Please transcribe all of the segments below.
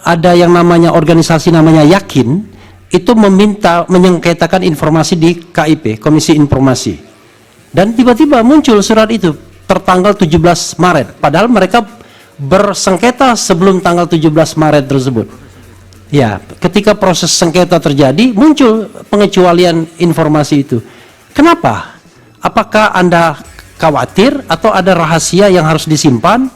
ada yang namanya organisasi namanya Yakin, itu meminta menyengketakan informasi di KIP, Komisi Informasi. Dan tiba-tiba muncul surat itu tertanggal 17 Maret. Padahal mereka bersengketa sebelum tanggal 17 Maret tersebut. Ya, ketika proses sengketa terjadi, muncul pengecualian informasi itu. Kenapa? Apakah Anda khawatir atau ada rahasia yang harus disimpan?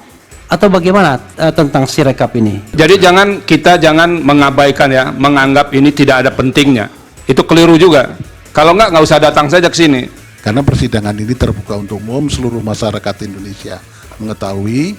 Atau bagaimana tentang Sirekap ini? Jadi kita jangan mengabaikan ya, menganggap ini tidak ada pentingnya. Itu keliru juga. Kalau nggak usah datang saja ke sini. Karena persidangan ini terbuka untuk umum, seluruh masyarakat Indonesia mengetahui,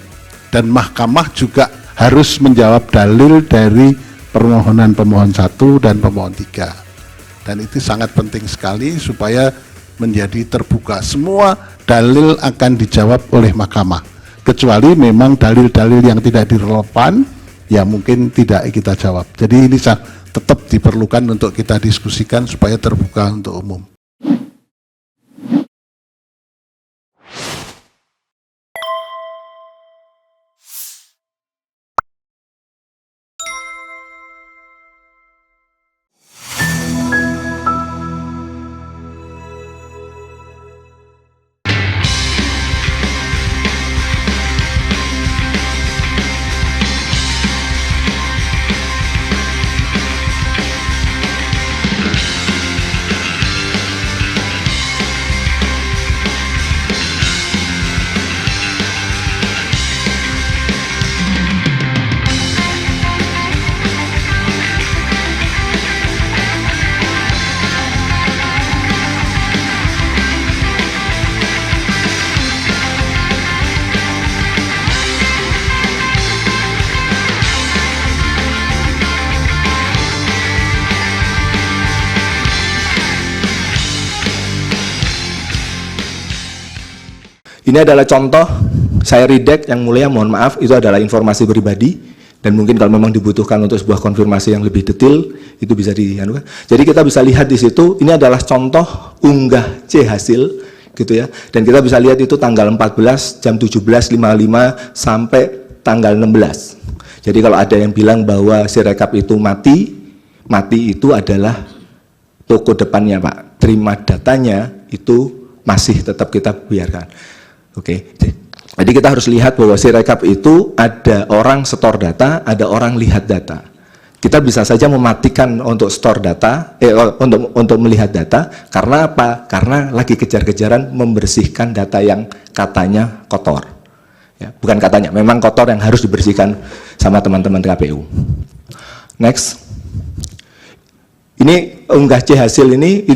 dan mahkamah juga harus menjawab dalil dari permohonan pemohon 1 dan pemohon 3. Dan itu sangat penting sekali supaya menjadi terbuka. Semua dalil akan dijawab oleh mahkamah. Kecuali memang dalil-dalil yang tidak relevan, ya mungkin tidak kita jawab. Jadi ini tetap diperlukan untuk kita diskusikan supaya terbuka untuk umum. Ini adalah contoh, saya redact, yang mulia mohon maaf, itu adalah informasi pribadi, dan mungkin kalau memang dibutuhkan untuk sebuah konfirmasi yang lebih detail, itu bisa dianukan. Jadi kita bisa lihat di situ, ini adalah contoh unggah C hasil, gitu ya, dan kita bisa lihat itu tanggal 14 jam 17.55 sampai tanggal 16. Jadi kalau ada yang bilang bahwa Sirekap itu mati itu adalah toko depannya Pak, terima datanya itu masih tetap kita biarkan. Oke, jadi kita harus lihat bahwa Sirekap itu ada orang store data, ada orang lihat data. Kita bisa saja mematikan untuk store data, untuk melihat data, karena apa? Karena lagi kejar-kejaran membersihkan data yang katanya kotor. Ya, bukan katanya, memang kotor yang harus dibersihkan sama teman-teman KPU. Next, ini unggah C hasil ini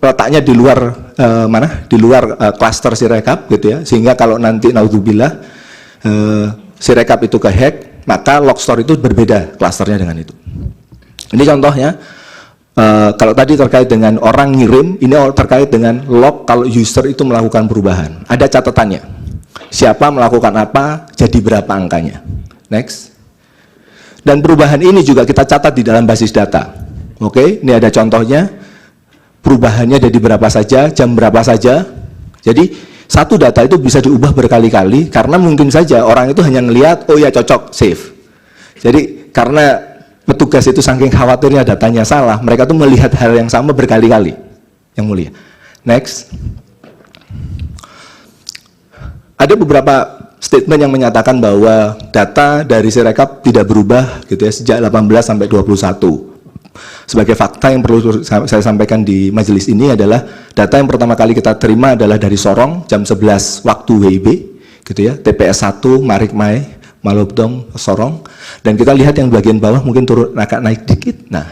letaknya di luar di luar klaster Sirekap gitu ya, sehingga kalau nanti naudzubillah Sirekap itu kehack, maka Logstore itu berbeda klasternya dengan itu. Ini contohnya, kalau tadi terkait dengan orang ngirim, ini terkait dengan log kalau user itu melakukan perubahan. Ada catatannya, siapa melakukan apa, jadi berapa angkanya. Next. Dan perubahan ini juga kita catat di dalam basis data. Oke, ini ada contohnya. Perubahannya jadi berapa saja, jam berapa saja. Jadi satu data itu bisa diubah berkali-kali karena mungkin saja orang itu hanya melihat, oh ya cocok, save. Jadi karena petugas itu saking khawatirnya datanya salah, mereka tuh melihat hal yang sama berkali-kali. Yang mulia. Next. Ada beberapa statement yang menyatakan bahwa data dari Sirekap tidak berubah gitu ya sejak 18 sampai 21. Sebagai fakta yang perlu saya sampaikan di majelis ini adalah data yang pertama kali kita terima adalah dari Sorong jam 11 waktu WIB gitu ya, TPS 1 Marik Mai Malobdong Sorong, dan kita lihat yang bagian bawah mungkin turun agak naik dikit. Nah,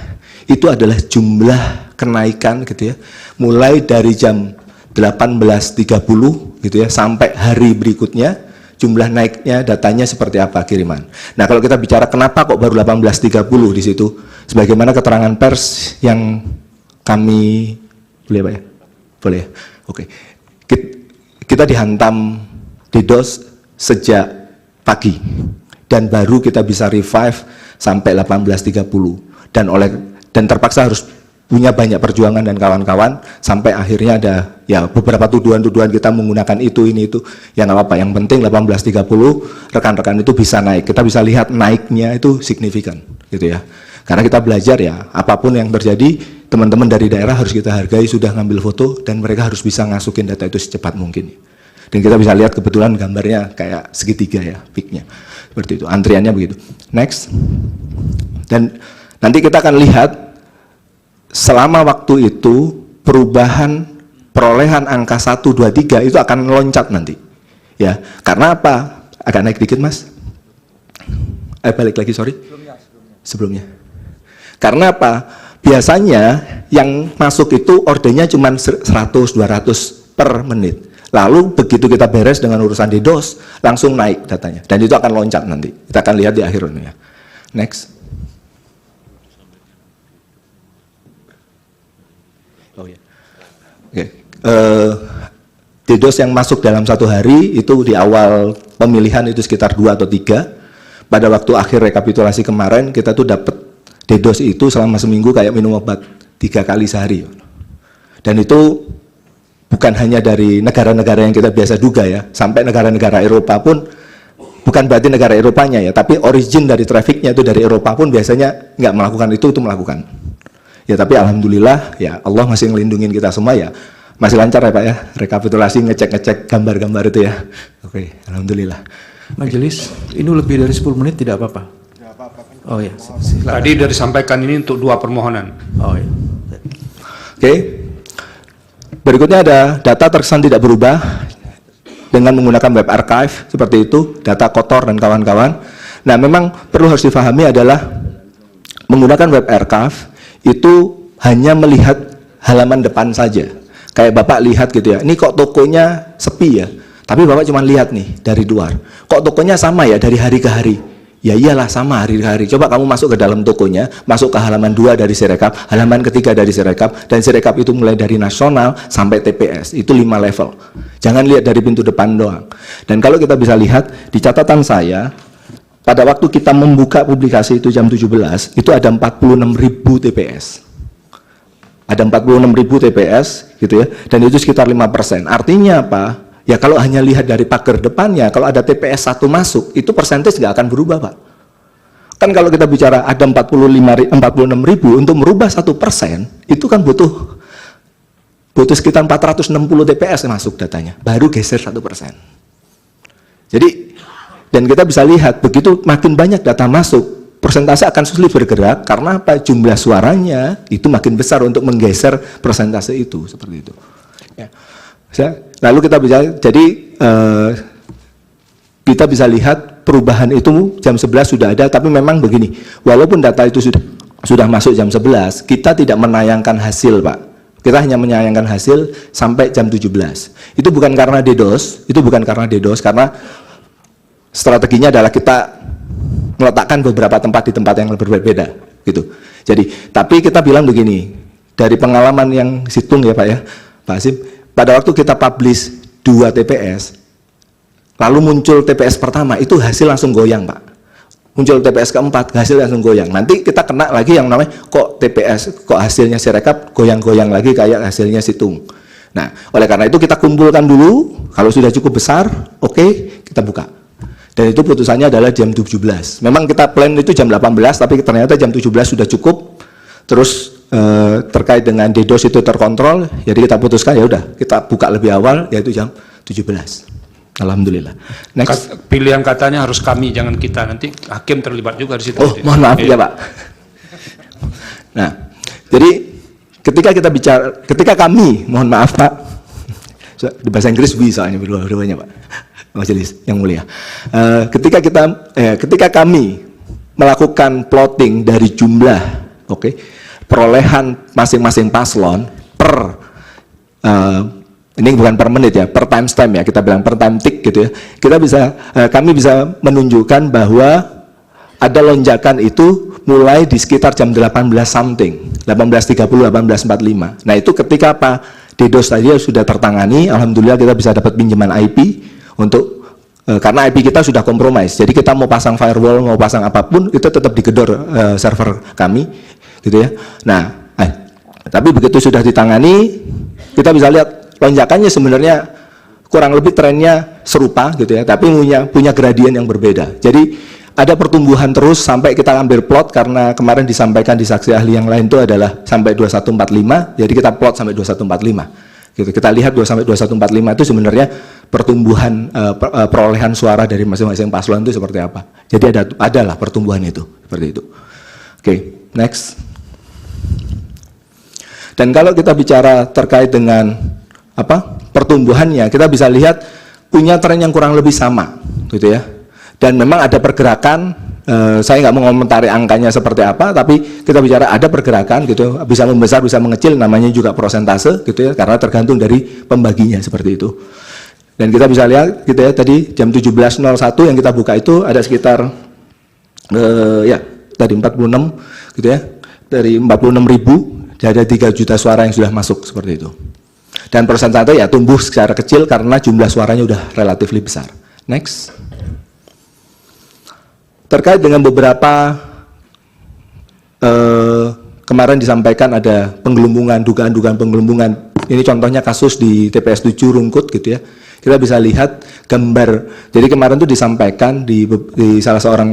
itu adalah jumlah kenaikan gitu ya, mulai dari jam 18.30 gitu ya sampai hari berikutnya. Jumlah naiknya datanya seperti apa kiriman. Nah, kalau kita bicara kenapa kok baru 18.30 di situ, sebagaimana keterangan pers yang kami boleh Pak ya? Boleh ya? Oke. Kita dihantam DDoS sejak pagi dan baru kita bisa revive sampai 18.30 dan terpaksa harus punya banyak perjuangan dan kawan-kawan sampai akhirnya ada ya beberapa tuduhan-tuduhan kita menggunakan itu ini itu ya nggak apa-apa, yang penting 18.30 rekan-rekan itu bisa naik, kita bisa lihat naiknya itu signifikan gitu ya, karena kita belajar ya apapun yang terjadi teman-teman dari daerah harus kita hargai sudah ngambil foto dan mereka harus bisa ngasukin data itu secepat mungkin dan kita bisa lihat kebetulan gambarnya kayak segitiga ya peaknya seperti itu, antriannya begitu. Next, dan nanti kita akan lihat selama waktu itu perubahan perolehan angka 1, 2, 3 itu akan loncat nanti ya, karena apa? Agak naik dikit mas, balik lagi sorry sebelumnya. Karena apa? Biasanya yang masuk itu ordernya cuma 100-200 per menit, lalu begitu kita beres dengan urusan DDoS langsung naik datanya dan itu akan loncat nanti, kita akan lihat di akhir ini ya. Next. Oh ya. Oke. DDoS yang masuk dalam satu hari itu di awal pemilihan itu sekitar 2 atau 3. Pada waktu akhir rekapitulasi kemarin kita tuh dapat DDoS itu selama seminggu kayak minum obat 3 kali sehari. Dan itu bukan hanya dari negara-negara yang kita biasa duga ya, sampai negara-negara Eropa pun, bukan berarti negara Eropanya ya, tapi origin dari trafficnya itu dari Eropa pun biasanya nggak melakukan itu melakukan. Ya tapi alhamdulillah ya Allah masih ngelindungin kita semua ya, masih lancar ya Pak ya, rekapitulasi ngecek-ngecek gambar-gambar itu ya. Oke, alhamdulillah. Majelis, ini lebih dari 10 menit tidak apa-apa? Tidak apa-apa. Oh ya, silakan. Tadi sudah disampaikan ini untuk 2 permohonan. Oh ya. Oke. Berikutnya ada data terkesan tidak berubah dengan menggunakan web archive seperti itu, data kotor dan kawan-kawan. Nah, memang perlu harus difahami adalah menggunakan web archive itu hanya melihat halaman depan saja. Kayak Bapak lihat gitu ya, ini kok tokonya sepi ya, tapi Bapak cuma lihat nih dari luar. Kok tokonya sama ya dari hari ke hari? Ya iyalah sama hari ke hari. Coba kamu masuk ke dalam tokonya, masuk ke halaman 2 dari Sirekap, halaman ketiga dari Sirekap, dan Sirekap itu mulai dari nasional sampai TPS, itu 5 level. Jangan lihat dari pintu depan doang. Dan kalau kita bisa lihat di catatan saya, pada waktu kita membuka publikasi itu jam 17, itu ada 46.000 TPS. Ada 46.000 TPS gitu ya, dan itu sekitar 5%. Artinya apa? Ya kalau hanya lihat dari pagar depannya, kalau ada TPS 1 masuk, itu persentase nggak akan berubah Pak. Kan kalau kita bicara ada 46.000, untuk merubah 1%, itu kan butuh sekitar 460 TPS masuk datanya, baru geser 1%. Jadi, dan kita bisa lihat, begitu makin banyak data masuk, persentase akan sulit bergerak, karena apa? Jumlah suaranya itu makin besar untuk menggeser persentase itu, seperti itu. Ya. Lalu kita bisa, jadi kita bisa lihat perubahan itu jam 11 sudah ada, tapi memang begini, walaupun data itu sudah masuk jam 11, kita tidak menayangkan hasil Pak. Kita hanya menyayangkan hasil sampai jam 17. Itu bukan karena DDoS, karena strateginya adalah kita meletakkan beberapa tempat di tempat yang berbeda gitu. Jadi, tapi kita bilang begini, dari pengalaman yang situng ya Pak ya, Pak Hasim, pada waktu kita publish 2 TPS, lalu muncul TPS pertama, itu hasil langsung goyang Pak. Muncul TPS keempat, hasil langsung goyang. Nanti kita kena lagi yang namanya, kok TPS, kok hasilnya Sirekap goyang-goyang lagi kayak hasilnya situng. Nah, oleh karena itu kita kumpulkan dulu, kalau sudah cukup besar, oke, kita buka. Dan itu putusannya adalah jam 17. Memang kita plan itu jam 18, tapi ternyata jam 17 sudah cukup. Terus terkait dengan DDoS itu terkontrol, jadi kita putuskan ya udah kita buka lebih awal, yaitu jam 17. Alhamdulillah. Next. Pilihan katanya harus kami, jangan kita. Nanti hakim terlibat juga di situ. Oh, mohon maaf ya Pak. Nah, jadi ketika kami, mohon maaf Pak, di bahasa Inggris bisa soalnya berdua-duanya Pak. Majelis yang mulia. Ketika kami melakukan plotting dari jumlah, perolehan masing-masing paslon per ini bukan per menit ya, per timestamp ya, kita bilang per time tick gitu ya. Kami bisa menunjukkan bahwa ada lonjakan itu mulai di sekitar jam 18 something, 18.30, 18.45. Nah itu ketika apa? DDoS tadi sudah tertangani, alhamdulillah kita bisa dapat pinjaman IP untuk karena IP kita sudah kompromis. Jadi kita mau pasang firewall, mau pasang apapun, itu tetap digedor server kami, gitu ya. Nah, Tapi begitu sudah ditangani, kita bisa lihat lonjakannya sebenarnya kurang lebih trennya serupa gitu ya, tapi punya gradien yang berbeda. Jadi ada pertumbuhan terus sampai kita ambil plot, karena kemarin disampaikan di saksi ahli yang lain itu adalah sampai 2145, jadi kita plot sampai 2145. Gitu. Kita lihat 2145 itu sebenarnya pertumbuhan perolehan suara dari masing-masing paslon itu seperti apa. Jadi adalah pertumbuhan itu seperti itu. Oke, next. Dan kalau kita bicara terkait dengan pertumbuhannya, kita bisa lihat punya tren yang kurang lebih sama, gitu ya. Dan memang ada pergerakan, saya nggak mau mengomentari angkanya seperti apa, tapi kita bicara ada pergerakan, gitu, bisa membesar, bisa mengecil, namanya juga prosentase, gitu ya, karena tergantung dari pembaginya seperti itu. Dan kita bisa lihat, gitu ya, tadi jam 17.01 yang kita buka itu ada sekitar, ya, tadi 46, gitu ya, dari 46.000, jadi ada 3 juta suara yang sudah masuk seperti itu. Dan persentase ya tumbuh secara kecil karena jumlah suaranya udah relatif lebih besar. Next. Terkait dengan beberapa kemarin disampaikan ada penggelembungan, dugaan-dugaan penggelembungan. Ini contohnya kasus di TPS 7 Rungkut gitu ya. Kita bisa lihat gambar. Jadi kemarin itu disampaikan di salah seorang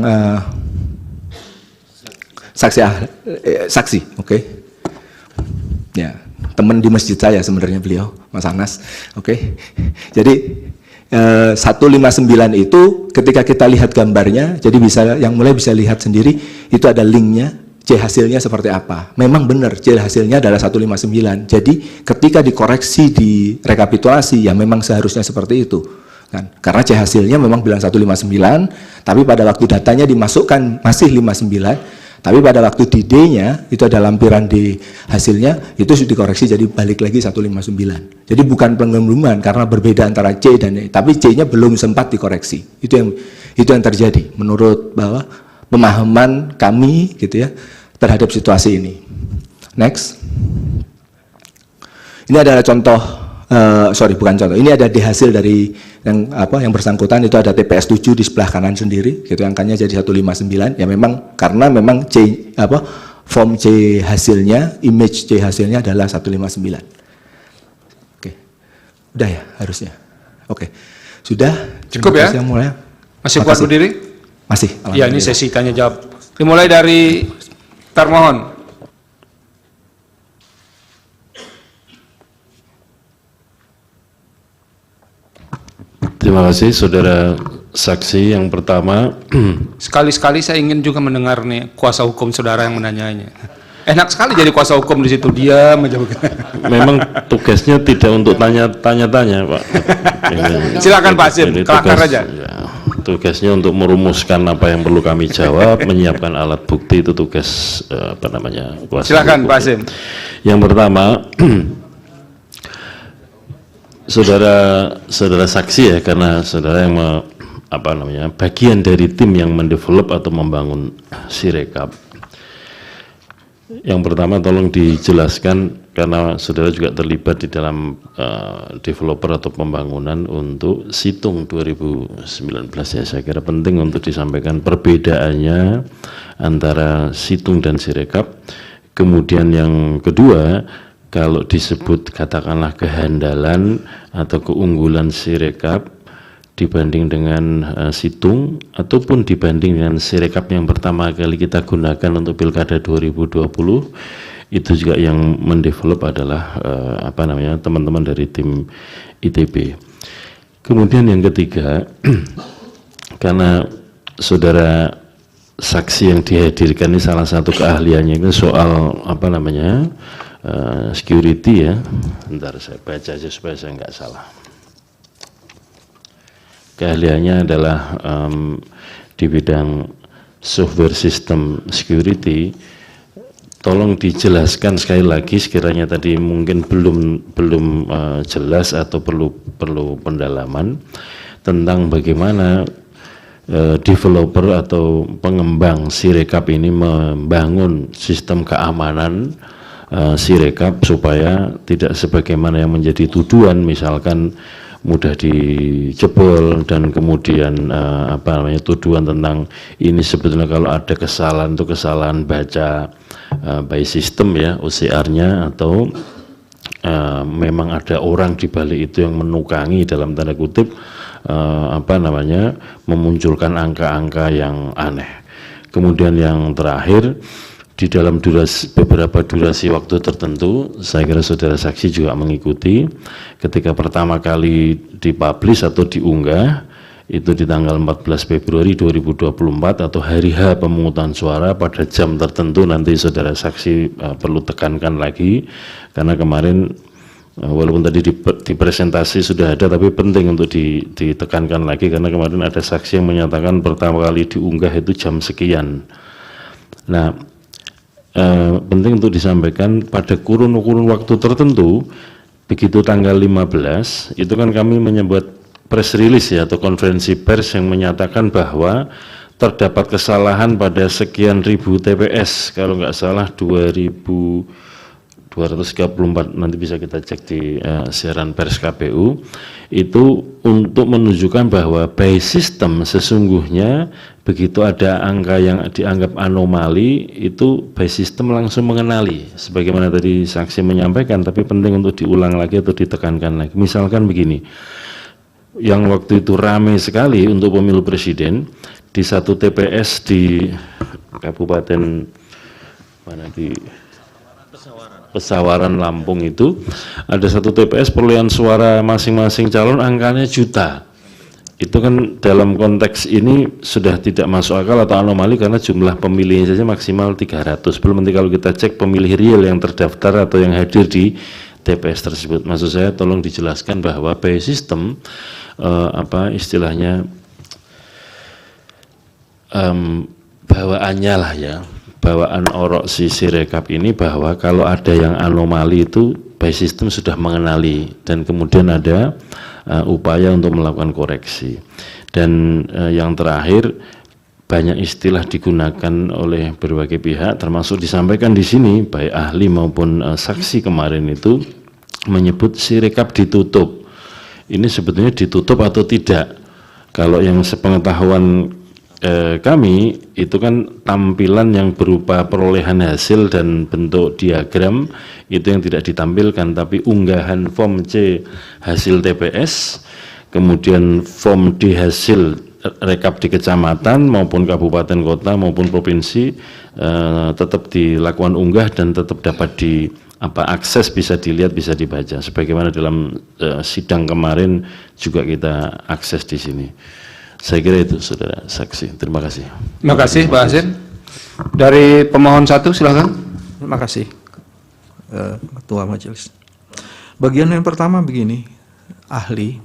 saksi, oke. Ya, teman di masjid saya sebenarnya beliau, Mas Anas. Oke. Jadi 159 itu ketika kita lihat gambarnya, jadi yang mulai bisa lihat sendiri itu ada linknya, C hasilnya seperti apa. Memang benar C hasilnya adalah 159. Jadi ketika dikoreksi di rekapitulasi ya memang seharusnya seperti itu. Kan? Karena C hasilnya memang bilang 159, tapi pada waktu datanya dimasukkan masih 59. Tapi pada waktu di D-nya, itu ada lampiran di hasilnya, itu sudah dikoreksi jadi balik lagi 159. Jadi bukan penggelembungan karena berbeda antara C dan E, tapi C-nya belum sempat dikoreksi. Itu yang terjadi menurut bahwa pemahaman kami gitu ya terhadap situasi ini. Next. Ini adalah contoh, bukan contoh. Ini ada di hasil dari yang bersangkutan itu ada TPS 7 di sebelah kanan sendiri, gitu angkanya jadi 159. Ya memang karena memang form C hasilnya, image C hasilnya adalah 159. Oke. Udah ya harusnya. Oke. Sudah? Cukup ya? Mulai. Masih kuat berdiri? Masih. Ya, ini sesi tanya jawab. Dimulai dari termohon. Terima kasih saudara saksi. Yang pertama, Sekali-sekali saya ingin juga mendengar nih kuasa hukum saudara yang menanyanya. Enak sekali jadi kuasa hukum di situ, diam aja begitu. memang tugasnya tidak untuk tanya-tanya Pak. Silakan Pak Hasim, Jadi kelakar aja. Ya, tugasnya untuk merumuskan apa yang perlu kami jawab, menyiapkan alat bukti, itu tugas kuasa Silakan hukum. Pak Hasim. Yang pertama, saudara saksi ya, karena saudara yang bagian dari tim yang mendevelop atau membangun Sirekap. Yang pertama tolong dijelaskan, karena saudara juga terlibat di dalam developer atau pembangunan untuk Situng 2019 ya, saya kira penting untuk disampaikan perbedaannya antara Situng dan Sirekap. Kemudian yang kedua, kalau disebut katakanlah kehandalan atau keunggulan Sirekap dibanding dengan Situng ataupun dibanding dengan Sirekap yang pertama kali kita gunakan untuk Pilkada 2020, itu juga yang mendevelop adalah teman-teman dari tim ITB. Kemudian yang ketiga, karena saudara saksi yang dihadirkan ini salah satu keahliannya itu soal security ya. Bentar saya baca aja supaya saya nggak salah. Keahliannya adalah di bidang software system security. Tolong dijelaskan sekali lagi sekiranya tadi mungkin belum jelas atau perlu pendalaman tentang bagaimana developer atau pengembang Sirekap ini membangun sistem keamanan Sirekap supaya tidak sebagaimana yang menjadi tuduhan, misalkan mudah dijebol, dan kemudian tuduhan tentang ini sebetulnya kalau ada kesalahan itu kesalahan baca by system ya, OCR-nya, atau memang ada orang di balik itu yang menukangi dalam tanda kutip memunculkan angka-angka yang aneh. Kemudian yang terakhir, di dalam beberapa durasi waktu tertentu, saya kira saudara saksi juga mengikuti, ketika pertama kali dipublish atau diunggah, itu di tanggal 14 Februari 2024 atau hari H pemungutan suara pada jam tertentu, nanti saudara saksi perlu tekankan lagi, karena kemarin walaupun tadi di presentasi sudah ada, tapi penting untuk ditekankan lagi, karena kemarin ada saksi yang menyatakan pertama kali diunggah itu jam sekian. Nah, penting untuk disampaikan pada kurun waktu tertentu, begitu tanggal 15, itu kan kami membuat press release ya, atau konferensi pers yang menyatakan bahwa terdapat kesalahan pada sekian ribu TPS, kalau nggak salah 2.234, nanti bisa kita cek di siaran pers KPU, itu untuk menunjukkan bahwa by system sesungguhnya begitu ada angka yang dianggap anomali, itu by system langsung mengenali, sebagaimana tadi saksi menyampaikan, tapi penting untuk diulang lagi atau ditekankan lagi. Misalkan begini, yang waktu itu ramai sekali untuk pemilu presiden, di satu TPS di Kabupaten mana, di Pesawaran Lampung, itu ada satu TPS perolehan suara masing-masing calon angkanya juta. Itu kan dalam konteks ini sudah tidak masuk akal atau anomali, karena jumlah pemilihnya saja maksimal 300. Belum nanti kalau kita cek pemilih real yang terdaftar atau yang hadir di TPS tersebut. Maksud saya tolong dijelaskan bahwa by system istilahnya bawaannya lah ya, bawaan orok si Sirekap ini, bahwa kalau ada yang anomali itu by system sudah mengenali, dan kemudian ada upaya untuk melakukan koreksi. Dan yang terakhir, banyak istilah digunakan oleh berbagai pihak, termasuk disampaikan di sini baik ahli maupun saksi kemarin itu menyebut Sirekap ditutup. Ini sebetulnya ditutup atau tidak? Kalau yang sepengetahuan kami itu kan tampilan yang berupa perolehan hasil dan bentuk diagram itu yang tidak ditampilkan, tapi unggahan form C hasil TPS, kemudian form D hasil rekap di kecamatan maupun kabupaten kota maupun provinsi tetap dilakukan unggah dan tetap dapat akses, bisa dilihat, bisa dibaca, sebagaimana dalam sidang kemarin juga kita akses di sini. Saya kira itu, saudara saksi. Terima kasih. Terima kasih, Pak Hasin. Dari pemohon 1, silakan. Terima kasih, Ketua Majelis. Bagian yang pertama begini, ahli.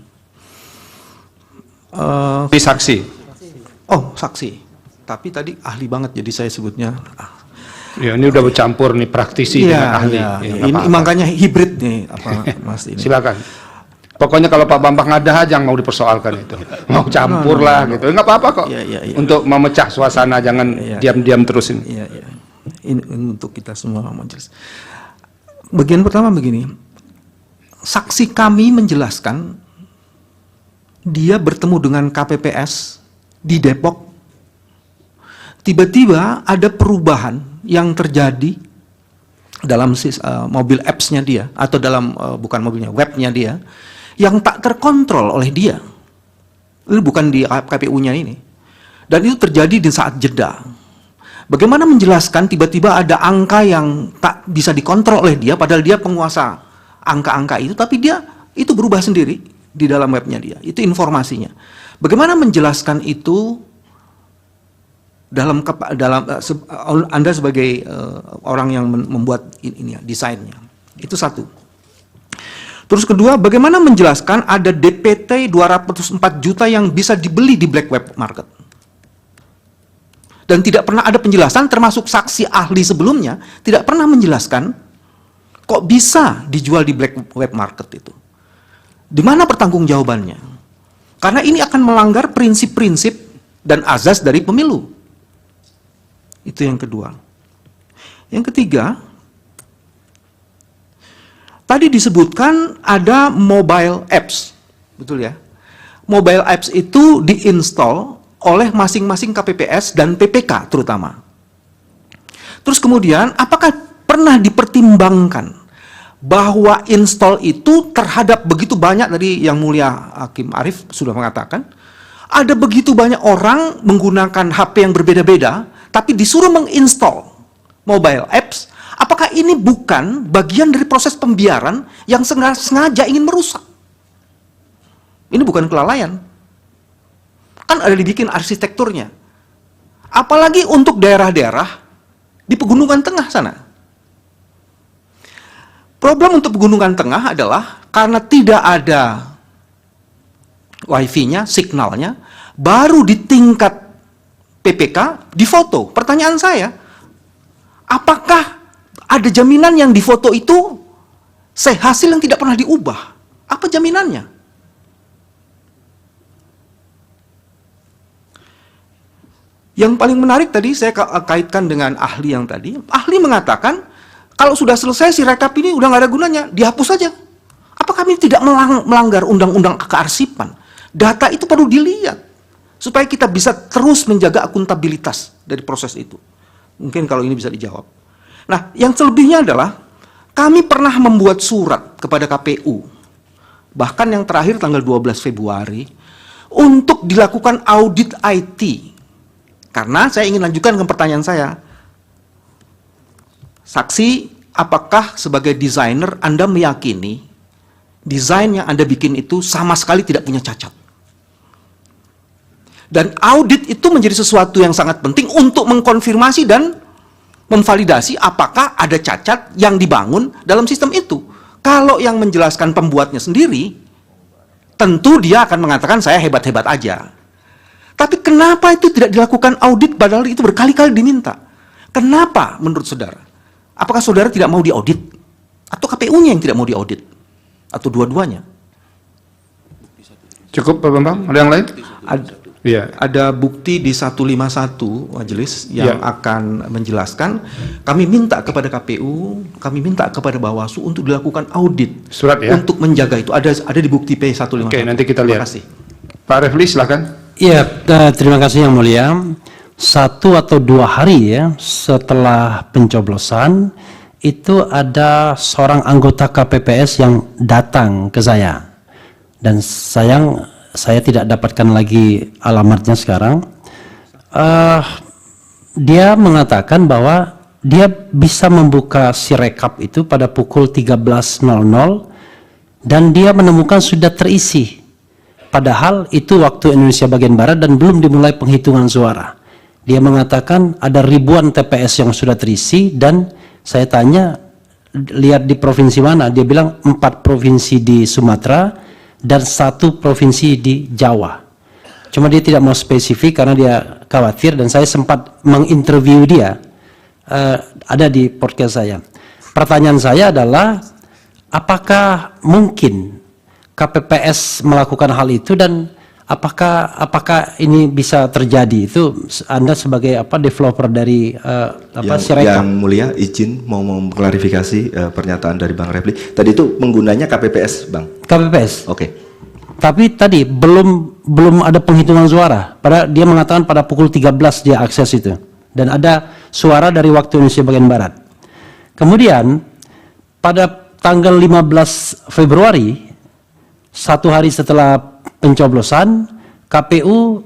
Di saksi. Oh, saksi. Tapi tadi ahli banget, jadi saya sebutnya. Ya, ini udah bercampur nih praktisi dengan ahli. Ya, Ya, ini makanya hibrid nih, Mas ini. Silakan. Pokoknya kalau Pak Bambang ada aja yang mau dipersoalkan itu, mau campur lah gitu, nggak apa-apa kok. Ya. Untuk memecah suasana, jangan diam-diam terus ini. Iya. Ini untuk kita semua majelis. Bagian pertama begini, saksi kami menjelaskan dia bertemu dengan KPPS di Depok. Tiba-tiba ada perubahan yang terjadi dalam mobil apps-nya dia, atau dalam bukan mobilnya, webnya dia, yang tak terkontrol oleh dia. Ini bukan di KPU-nya ini. Dan itu terjadi di saat jeda. Bagaimana menjelaskan tiba-tiba ada angka yang tak bisa dikontrol oleh dia, padahal dia penguasa angka-angka itu, tapi dia itu berubah sendiri di dalam webnya dia. Itu informasinya. Bagaimana menjelaskan itu dalam Anda sebagai orang yang membuat ini desainnya. Itu satu. Terus kedua, bagaimana menjelaskan ada DPT 204 juta yang bisa dibeli di black web market? Dan tidak pernah ada penjelasan, termasuk saksi ahli sebelumnya, tidak pernah menjelaskan kok bisa dijual di black web market itu. Di mana pertanggungjawabannya? Karena ini akan melanggar prinsip-prinsip dan azas dari pemilu. Itu yang kedua. Yang ketiga, tadi disebutkan ada mobile apps betul ya? Mobile apps itu diinstal oleh masing-masing KPPS dan PPK terutama. Terus kemudian, apakah pernah dipertimbangkan bahwa install itu terhadap begitu banyak, tadi yang mulia Hakim Arief sudah mengatakan, ada begitu banyak orang menggunakan HP yang berbeda-beda, tapi disuruh menginstall mobile apps, apakah ini bukan bagian dari proses pembiaran yang sengaja ingin merusak? Ini bukan kelalaian. Kan ada dibikin arsitekturnya. Apalagi untuk daerah-daerah di Pegunungan Tengah sana. Problem untuk Pegunungan Tengah adalah karena tidak ada wifi-nya, signalnya, baru di tingkat PPK difoto. Pertanyaan saya, apakah ada jaminan yang difoto itu hasil yang tidak pernah diubah? Apa jaminannya? Yang paling menarik tadi saya kaitkan dengan ahli yang tadi. Ahli mengatakan kalau sudah selesai si rekap ini udah nggak ada gunanya, dihapus saja. Apakah kami tidak melanggar undang-undang kearsipan? Data itu perlu dilihat supaya kita bisa terus menjaga akuntabilitas dari proses itu. Mungkin kalau ini bisa dijawab. Nah, yang selebihnya adalah kami pernah membuat surat kepada KPU, bahkan yang terakhir tanggal 12 Februari, untuk dilakukan audit IT. Karena saya ingin lanjutkan ke pertanyaan saya. Saksi, apakah sebagai desainer Anda meyakini desain yang Anda bikin itu sama sekali tidak punya cacat? Dan audit itu menjadi sesuatu yang sangat penting untuk mengkonfirmasi dan memvalidasi apakah ada cacat yang dibangun dalam sistem itu. Kalau yang menjelaskan pembuatnya sendiri, tentu dia akan mengatakan saya hebat-hebat aja. Tapi kenapa itu tidak dilakukan audit padahal itu berkali-kali diminta? Kenapa menurut saudara? Apakah saudara tidak mau diaudit? Atau KPU-nya yang tidak mau diaudit? Atau dua-duanya? Cukup Pak Bambang? Ada yang lain? Iya. Ada bukti di 151 majelis yang akan menjelaskan. Kami minta kepada KPU, kami minta kepada Bawaslu untuk dilakukan audit. Surat ya? Untuk menjaga itu. Ada di bukti P151. Oke, nanti kita lihat. Terima kasih. Pak Refli, silakan. Iya, terima kasih Yang Mulia. 1 atau 2 hari ya setelah pencoblosan itu ada seorang anggota KPPS yang datang ke saya. Dan sayang saya tidak dapatkan lagi alamatnya sekarang. Dia mengatakan bahwa dia bisa membuka Sirekap itu pada pukul 13.00 dan dia menemukan sudah terisi. Padahal itu waktu Indonesia bagian Barat dan belum dimulai penghitungan suara. Dia mengatakan ada ribuan TPS yang sudah terisi dan saya tanya, lihat di provinsi mana? Dia bilang 4 provinsi di Sumatera dan 1 provinsi di Jawa. Cuma dia tidak mau spesifik karena dia khawatir dan saya sempat menginterview dia. Ada di podcast saya. Pertanyaan saya adalah, apakah mungkin KPPS melakukan hal itu dan apakah ini bisa terjadi? Itu Anda sebagai developer dari Sirekap. Yang Mulia izin mau mengklarifikasi pernyataan dari Bang Refli. Tadi itu penggunanya KPPS, Bang. KPPS. Oke. Tapi tadi belum ada penghitungan suara. Dia mengatakan pada pukul 13 dia akses itu. Dan ada suara dari waktu Indonesia bagian Barat. Kemudian pada tanggal 15 Februari 1 hari setelah pencoblosan,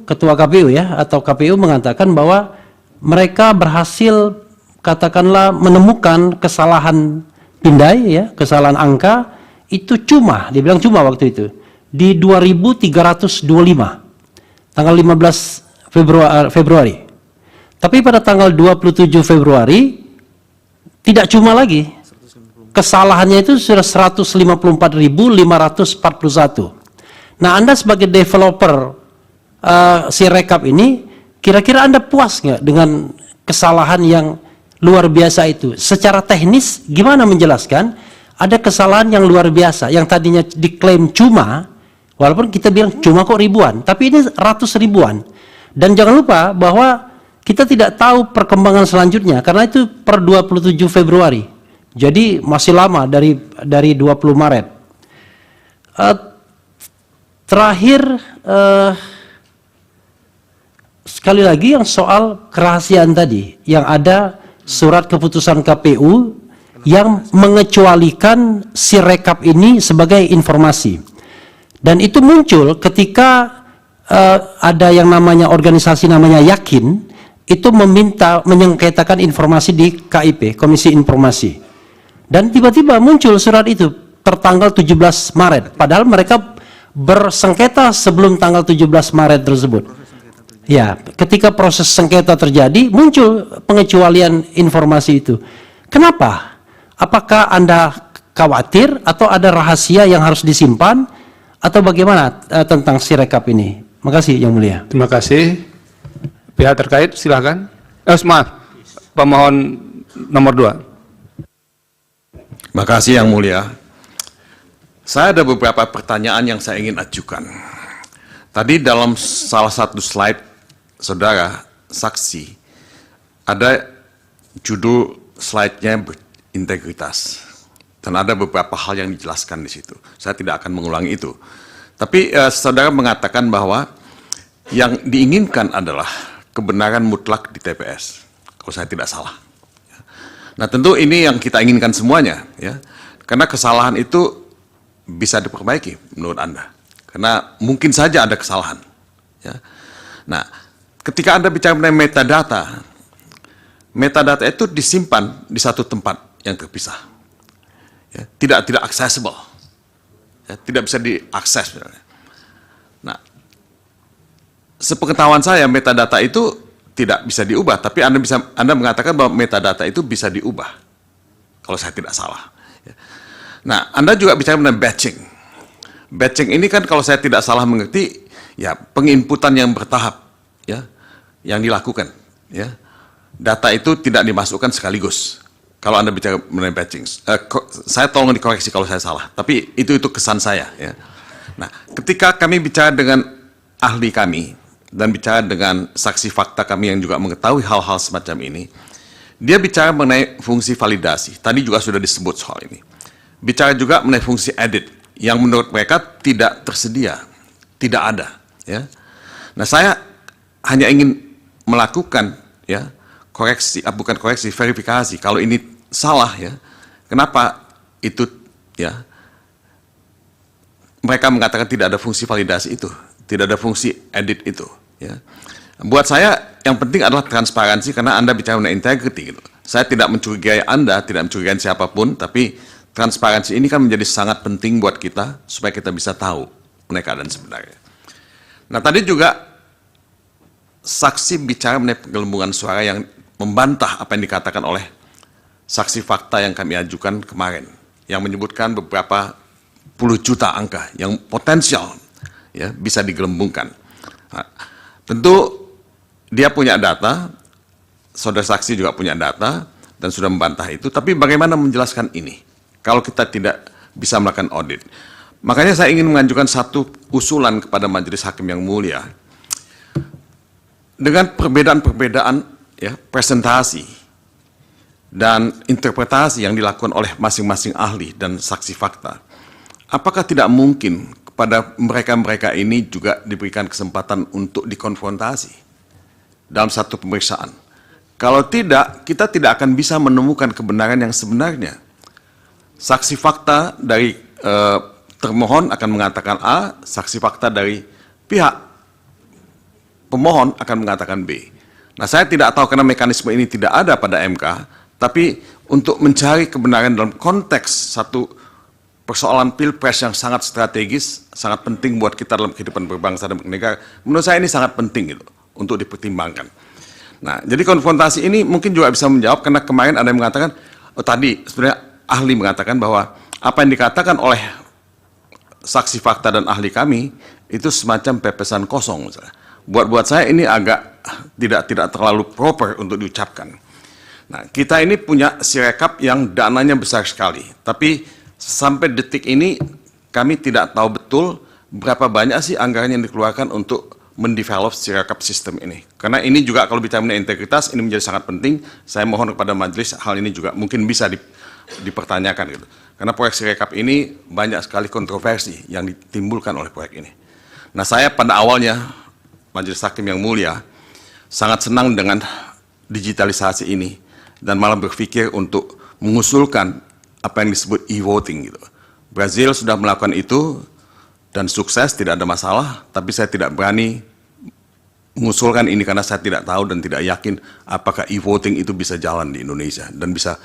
ketua KPU ya atau KPU mengatakan bahwa mereka berhasil katakanlah menemukan kesalahan pindai ya, kesalahan angka itu dia bilang cuma waktu itu di 2325 tanggal 15 Februari. Tapi pada tanggal 27 Februari tidak cuma lagi. Kesalahannya itu sudah 154.541. Nah, Anda sebagai developer Sirekap ini, kira-kira Anda puas nggak dengan kesalahan yang luar biasa itu? Secara teknis, gimana menjelaskan? Ada kesalahan yang luar biasa, yang tadinya diklaim cuma, walaupun kita bilang cuma kok ribuan, tapi ini ratus ribuan. Dan jangan lupa bahwa kita tidak tahu perkembangan selanjutnya, karena itu per 27 Februari. Jadi masih lama dari 20 Maret. Terakhir, sekali lagi yang soal kerahasiaan tadi, yang ada surat keputusan KPU yang mengecualikan Sirekap ini sebagai informasi. Dan itu muncul ketika ada yang namanya organisasi namanya Yakin, itu meminta menyengketakan informasi di KIP, Komisi Informasi. Dan tiba-tiba muncul surat itu tertanggal 17 Maret. Padahal mereka bersengketa sebelum tanggal 17 Maret tersebut. Ya, ketika proses sengketa terjadi, muncul pengecualian informasi itu. Kenapa? Apakah Anda khawatir atau ada rahasia yang harus disimpan? Atau bagaimana tentang Sirekap ini? Makasih Yang Mulia. Terima kasih. Pihak terkait silakan. Maaf, pemohon nomor 2. Terima kasih Yang Mulia. Saya ada beberapa pertanyaan yang saya ingin ajukan. Tadi dalam salah satu slide saudara saksi, ada judul slide-nya berintegritas. Dan ada beberapa hal yang dijelaskan di situ. Saya tidak akan mengulangi itu. Tapi saudara mengatakan bahwa yang diinginkan adalah kebenaran mutlak di TPS. Kalau saya tidak salah. Nah tentu ini yang kita inginkan semuanya. Ya. Karena kesalahan itu bisa diperbaiki menurut Anda. Karena mungkin saja ada kesalahan. Ya. Nah ketika Anda bicara mengenai metadata itu disimpan di satu tempat yang terpisah. Ya, tidak accessible, ya, tidak bisa diakses. Nah, sepengetahuan saya metadata itu tidak bisa diubah, tapi Anda mengatakan bahwa metadata itu bisa diubah, kalau saya tidak salah. Ya. Nah, Anda juga bicara mengenai batching. Batching ini kan kalau saya tidak salah mengerti, ya penginputan yang bertahap, ya, yang dilakukan, ya. Data itu tidak dimasukkan sekaligus. Kalau Anda bicara mengenai batching, saya tolong dikoreksi kalau saya salah. Tapi itu kesan saya. Ya. Nah, ketika kami bicara dengan ahli kami dan bicara dengan saksi fakta kami yang juga mengetahui hal-hal semacam ini, dia bicara mengenai fungsi validasi. Tadi juga sudah disebut soal ini. Bicara juga mengenai fungsi edit yang menurut mereka tidak tersedia, tidak ada. Ya. Nah, saya hanya ingin melakukan ya koreksi, bukan koreksi, verifikasi. Kalau ini salah ya, kenapa itu ya mereka mengatakan tidak ada fungsi validasi itu, tidak ada fungsi edit itu ya. Buat saya yang penting adalah transparansi karena Anda bicara mengenai integrity gitu. Saya tidak mencurigai Anda, tidak mencurigai siapapun, tapi transparansi ini kan menjadi sangat penting buat kita supaya kita bisa tahu mengenai keadaan sebenarnya. Nah, tadi juga saksi bicara mengenai penggelembungan suara yang membantah apa yang dikatakan oleh saksi fakta yang kami ajukan kemarin, yang menyebutkan beberapa puluh juta angka yang potensial ya bisa digelembungkan. Nah, tentu dia punya data, saudara saksi juga punya data dan sudah membantah itu, tapi bagaimana menjelaskan ini kalau kita tidak bisa melakukan audit? Makanya saya ingin mengajukan satu usulan kepada Majelis Hakim yang mulia. Dengan perbedaan-perbedaan ya presentasi dan interpretasi yang dilakukan oleh masing-masing ahli dan saksi fakta, apakah tidak mungkin kepada mereka-mereka ini juga diberikan kesempatan untuk dikonfrontasi dalam satu pemeriksaan? Kalau tidak, kita tidak akan bisa menemukan kebenaran yang sebenarnya. Saksi fakta dari termohon akan mengatakan A, saksi fakta dari pihak pemohon akan mengatakan B. Nah, saya tidak tahu karena mekanisme ini tidak ada pada MK, tapi untuk mencari kebenaran dalam konteks satu persoalan pilpres yang sangat strategis, sangat penting buat kita dalam kehidupan berbangsa dan bernegara, menurut saya ini sangat penting gitu, untuk dipertimbangkan. Nah, jadi konfrontasi ini mungkin juga bisa menjawab karena kemarin ada yang mengatakan, tadi sebenarnya ahli mengatakan bahwa apa yang dikatakan oleh saksi fakta dan ahli kami itu semacam pepesan kosong. Misalnya. Buat saya ini agak tidak terlalu proper untuk diucapkan. Nah, kita ini punya Sirekap yang dananya besar sekali, tapi sampai detik ini kami tidak tahu betul berapa banyak sih anggaran yang dikeluarkan untuk mendevelop Sirekap sistem ini. Karena ini juga kalau bicara mengenai integritas, ini menjadi sangat penting. Saya mohon kepada majelis hal ini juga mungkin bisa dipertanyakan gitu. Karena proyek Sirekap ini banyak sekali kontroversi yang ditimbulkan oleh proyek ini. Nah, saya pada awalnya, Majelis Hakim yang mulia, sangat senang dengan digitalisasi ini, dan malah berpikir untuk mengusulkan apa yang disebut e-voting gitu. Brazil sudah melakukan itu dan sukses, tidak ada masalah, tapi saya tidak berani mengusulkan ini karena saya tidak tahu dan tidak yakin apakah e-voting itu bisa jalan di Indonesia dan bisa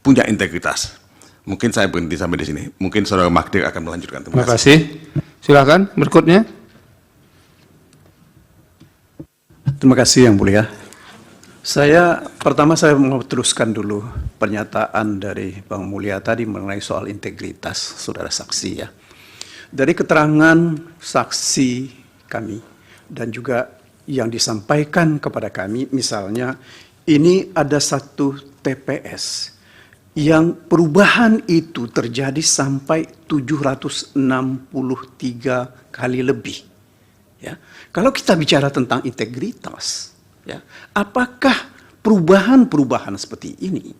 punya integritas. Mungkin saya berhenti sampai di sini. Mungkin Saudara Magdir akan melanjutkan. Terima kasih. Silakan berikutnya. Terima kasih Yang Mulia. Pertama saya mau teruskan dulu pernyataan dari Bang Mulia tadi mengenai soal integritas saudara saksi ya. Dari keterangan saksi kami dan juga yang disampaikan kepada kami, misalnya ini ada satu TPS yang perubahan itu terjadi sampai 763 kali lebih. Ya. Kalau kita bicara tentang integritas, ya, apakah perubahan-perubahan seperti ini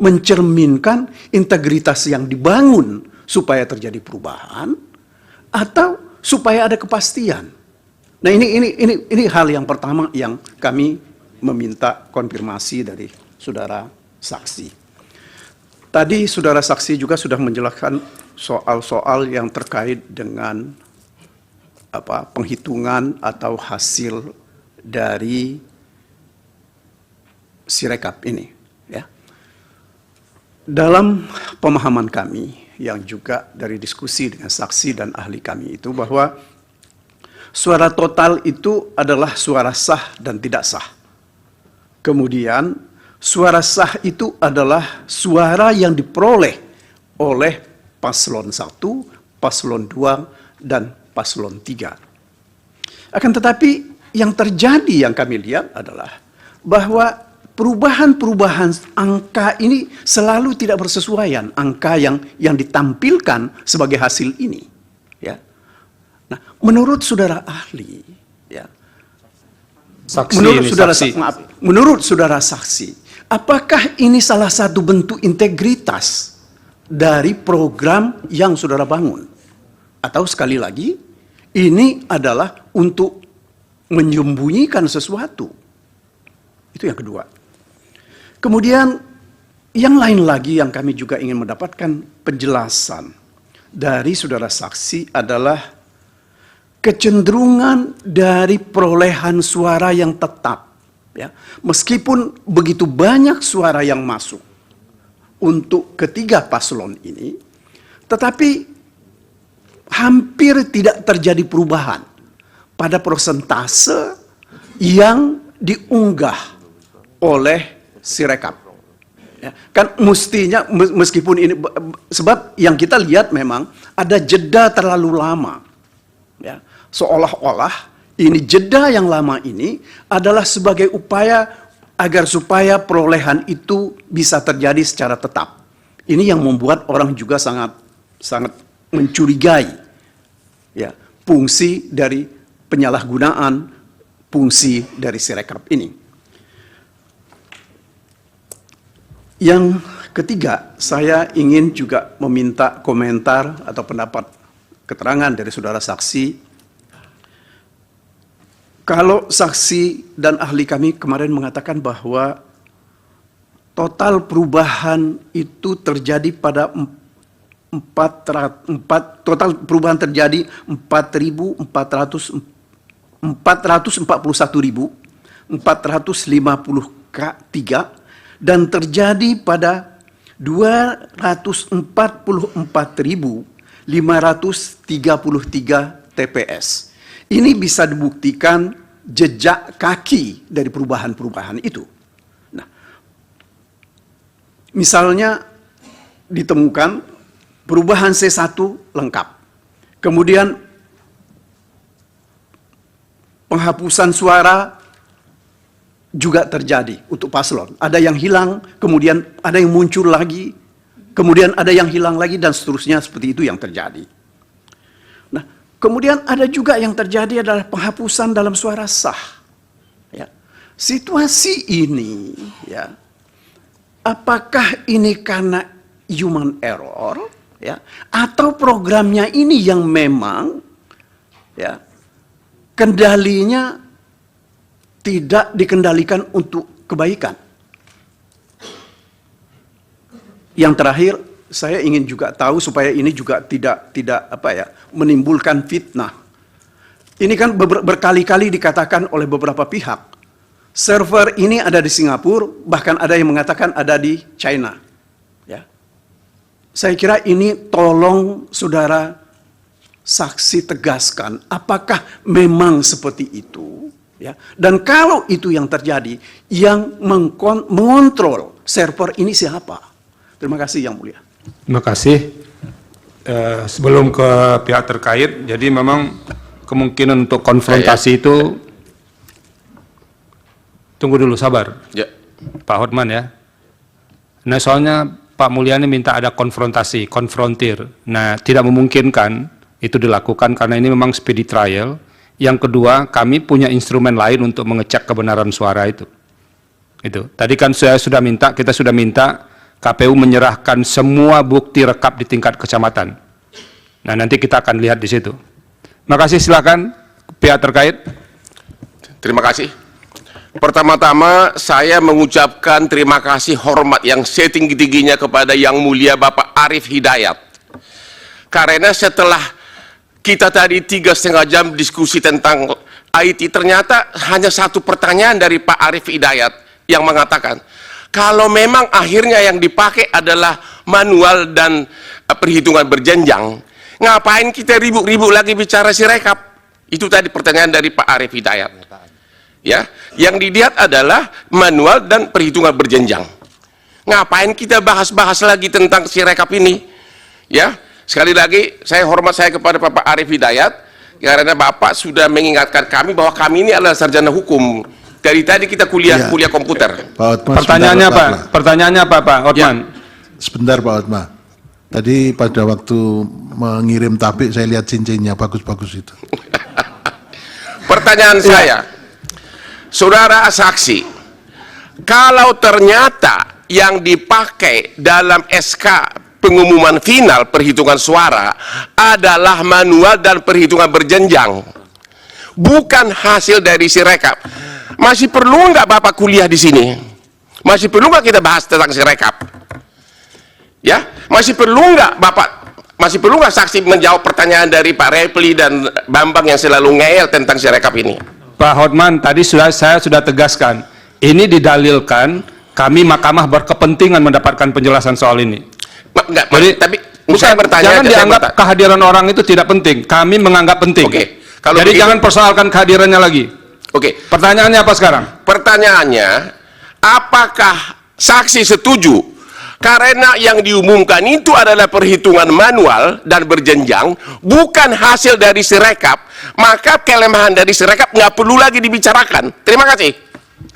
mencerminkan integritas yang dibangun supaya terjadi perubahan atau supaya ada kepastian? Nah, ini hal yang pertama yang kami meminta konfirmasi dari saudara saksi. Tadi saudara saksi juga sudah menjelaskan soal-soal yang terkait dengan penghitungan atau hasil dari Sirekap ini, ya. Dalam pemahaman kami yang juga dari diskusi dengan saksi dan ahli kami itu bahwa suara total itu adalah suara sah dan tidak sah. Kemudian suara sah itu adalah suara yang diperoleh oleh paslon 1, paslon 2, dan paslon 3. Akan tetapi yang terjadi yang kami lihat adalah bahwa perubahan-perubahan angka ini selalu tidak bersesuaian, angka yang ditampilkan sebagai hasil ini. Ya. Nah, menurut saudara ahli, ya, menurut saudara saksi, apakah ini salah satu bentuk integritas dari program yang saudara bangun? Atau sekali lagi, ini adalah untuk menyembunyikan sesuatu? Itu yang kedua. Kemudian yang lain lagi yang kami juga ingin mendapatkan penjelasan dari saudara saksi adalah kecenderungan dari perolehan suara yang tetap. Ya. Meskipun begitu banyak suara yang masuk untuk ketiga paslon ini, tetapi hampir tidak terjadi perubahan pada persentase yang diunggah oleh Sirekap. Ya, kan mestinya meskipun ini sebab yang kita lihat memang ada jeda terlalu lama. Ya, seolah-olah ini jeda yang lama ini adalah sebagai upaya agar supaya perolehan itu bisa terjadi secara tetap. Ini yang membuat orang juga sangat mencurigai ya fungsi dari penyalahgunaan fungsi dari Sirekap ini. Yang ketiga, saya ingin juga meminta komentar atau pendapat keterangan dari saudara saksi. Kalau saksi dan ahli kami kemarin mengatakan bahwa total perubahan itu terjadi pada 441.450 K3 dan terjadi pada 244.533 TPS. Ini bisa dibuktikan jejak kaki dari perubahan-perubahan itu. Nah, misalnya ditemukan perubahan C1 lengkap. Kemudian penghapusan suara juga terjadi untuk paslon. Ada yang hilang, kemudian ada yang muncul lagi, kemudian ada yang hilang lagi, dan seterusnya seperti itu yang terjadi. Nah, kemudian ada juga yang terjadi adalah penghapusan dalam suara sah. Ya. Situasi ini, ya, apakah ini karena human error, ya, atau programnya ini yang memang, ya, kendalinya tidak dikendalikan untuk kebaikan. Yang terakhir, saya ingin juga tahu supaya ini juga tidak menimbulkan fitnah. Ini kan berkali-kali dikatakan oleh beberapa pihak, server ini ada di Singapura, bahkan ada yang mengatakan ada di China. Ya. Saya kira ini tolong saudara saksi tegaskan, apakah memang seperti itu? Ya. Dan kalau itu yang terjadi, yang mengontrol server ini siapa? Terima kasih Yang Mulia. Terima kasih. Sebelum ke pihak terkait, jadi memang kemungkinan untuk konfrontasi itu, tunggu dulu, sabar. Ya. Pak Hotman ya. Nah soalnya Pak Mulyani minta ada konfrontasi, konfrontir. Nah tidak memungkinkan itu dilakukan karena ini memang speedy trial. Yang kedua, kami punya instrumen lain untuk mengecek kebenaran suara itu. Itu. Tadi kan kita sudah minta KPU menyerahkan semua bukti rekap di tingkat kecamatan. Nah, nanti kita akan lihat di situ. Makasih, silakan pihak terkait. Terima kasih. Pertama-tama saya mengucapkan terima kasih hormat yang setinggi-tingginya kepada Yang Mulia Bapak Arief Hidayat. Karena setelah kita tadi 3,5 jam diskusi tentang IT, ternyata hanya satu pertanyaan dari Pak Arief Hidayat yang mengatakan, kalau memang akhirnya yang dipakai adalah manual dan perhitungan berjenjang, ngapain kita ribut-ribut lagi bicara Sirekap? Itu tadi pertanyaan dari Pak Arief Hidayat. Ya, yang dilihat adalah manual dan perhitungan berjenjang. Ngapain kita bahas-bahas lagi tentang Sirekap ini? Ya, sekali lagi saya hormat saya kepada Bapak Arief Hidayat karena Bapak sudah mengingatkan kami bahwa kami ini adalah sarjana hukum. Dari tadi kita kuliah komputer. Pak Hotma, Pertanyaannya sebentar, apa? Pertanyaannya apa, Pak Hotman? Sebentar Pak Hotma. Tadi pada waktu mengirim tabik saya lihat cincinnya bagus-bagus itu. Pertanyaan saya, saudara saksi, kalau ternyata yang dipakai dalam SK pengumuman final perhitungan suara adalah manual dan perhitungan berjenjang, bukan hasil dari Sirekap, masih perlu nggak Bapak kuliah di sini? Masih perlu nggak kita bahas tentang Sirekap? Ya, masih perlu nggak saksi menjawab pertanyaan dari Pak Repli dan Bambang yang selalu ngeyel tentang Sirekap ini? Pak Hotman, tadi saya sudah tegaskan, ini didalilkan kami mahkamah berkepentingan mendapatkan penjelasan soal ini. Tapi saya bertanya, jangan dianggap kehadiran orang itu tidak penting. Kami menganggap penting. Oke. Jadi jangan persoalkan kehadirannya lagi. Oke. Pertanyaannya apa sekarang? Pertanyaannya, apakah saksi setuju karena yang diumumkan itu adalah perhitungan manual dan berjenjang, bukan hasil dari Sirekap, maka kelemahan dari Sirekap nggak perlu lagi dibicarakan. Terima kasih.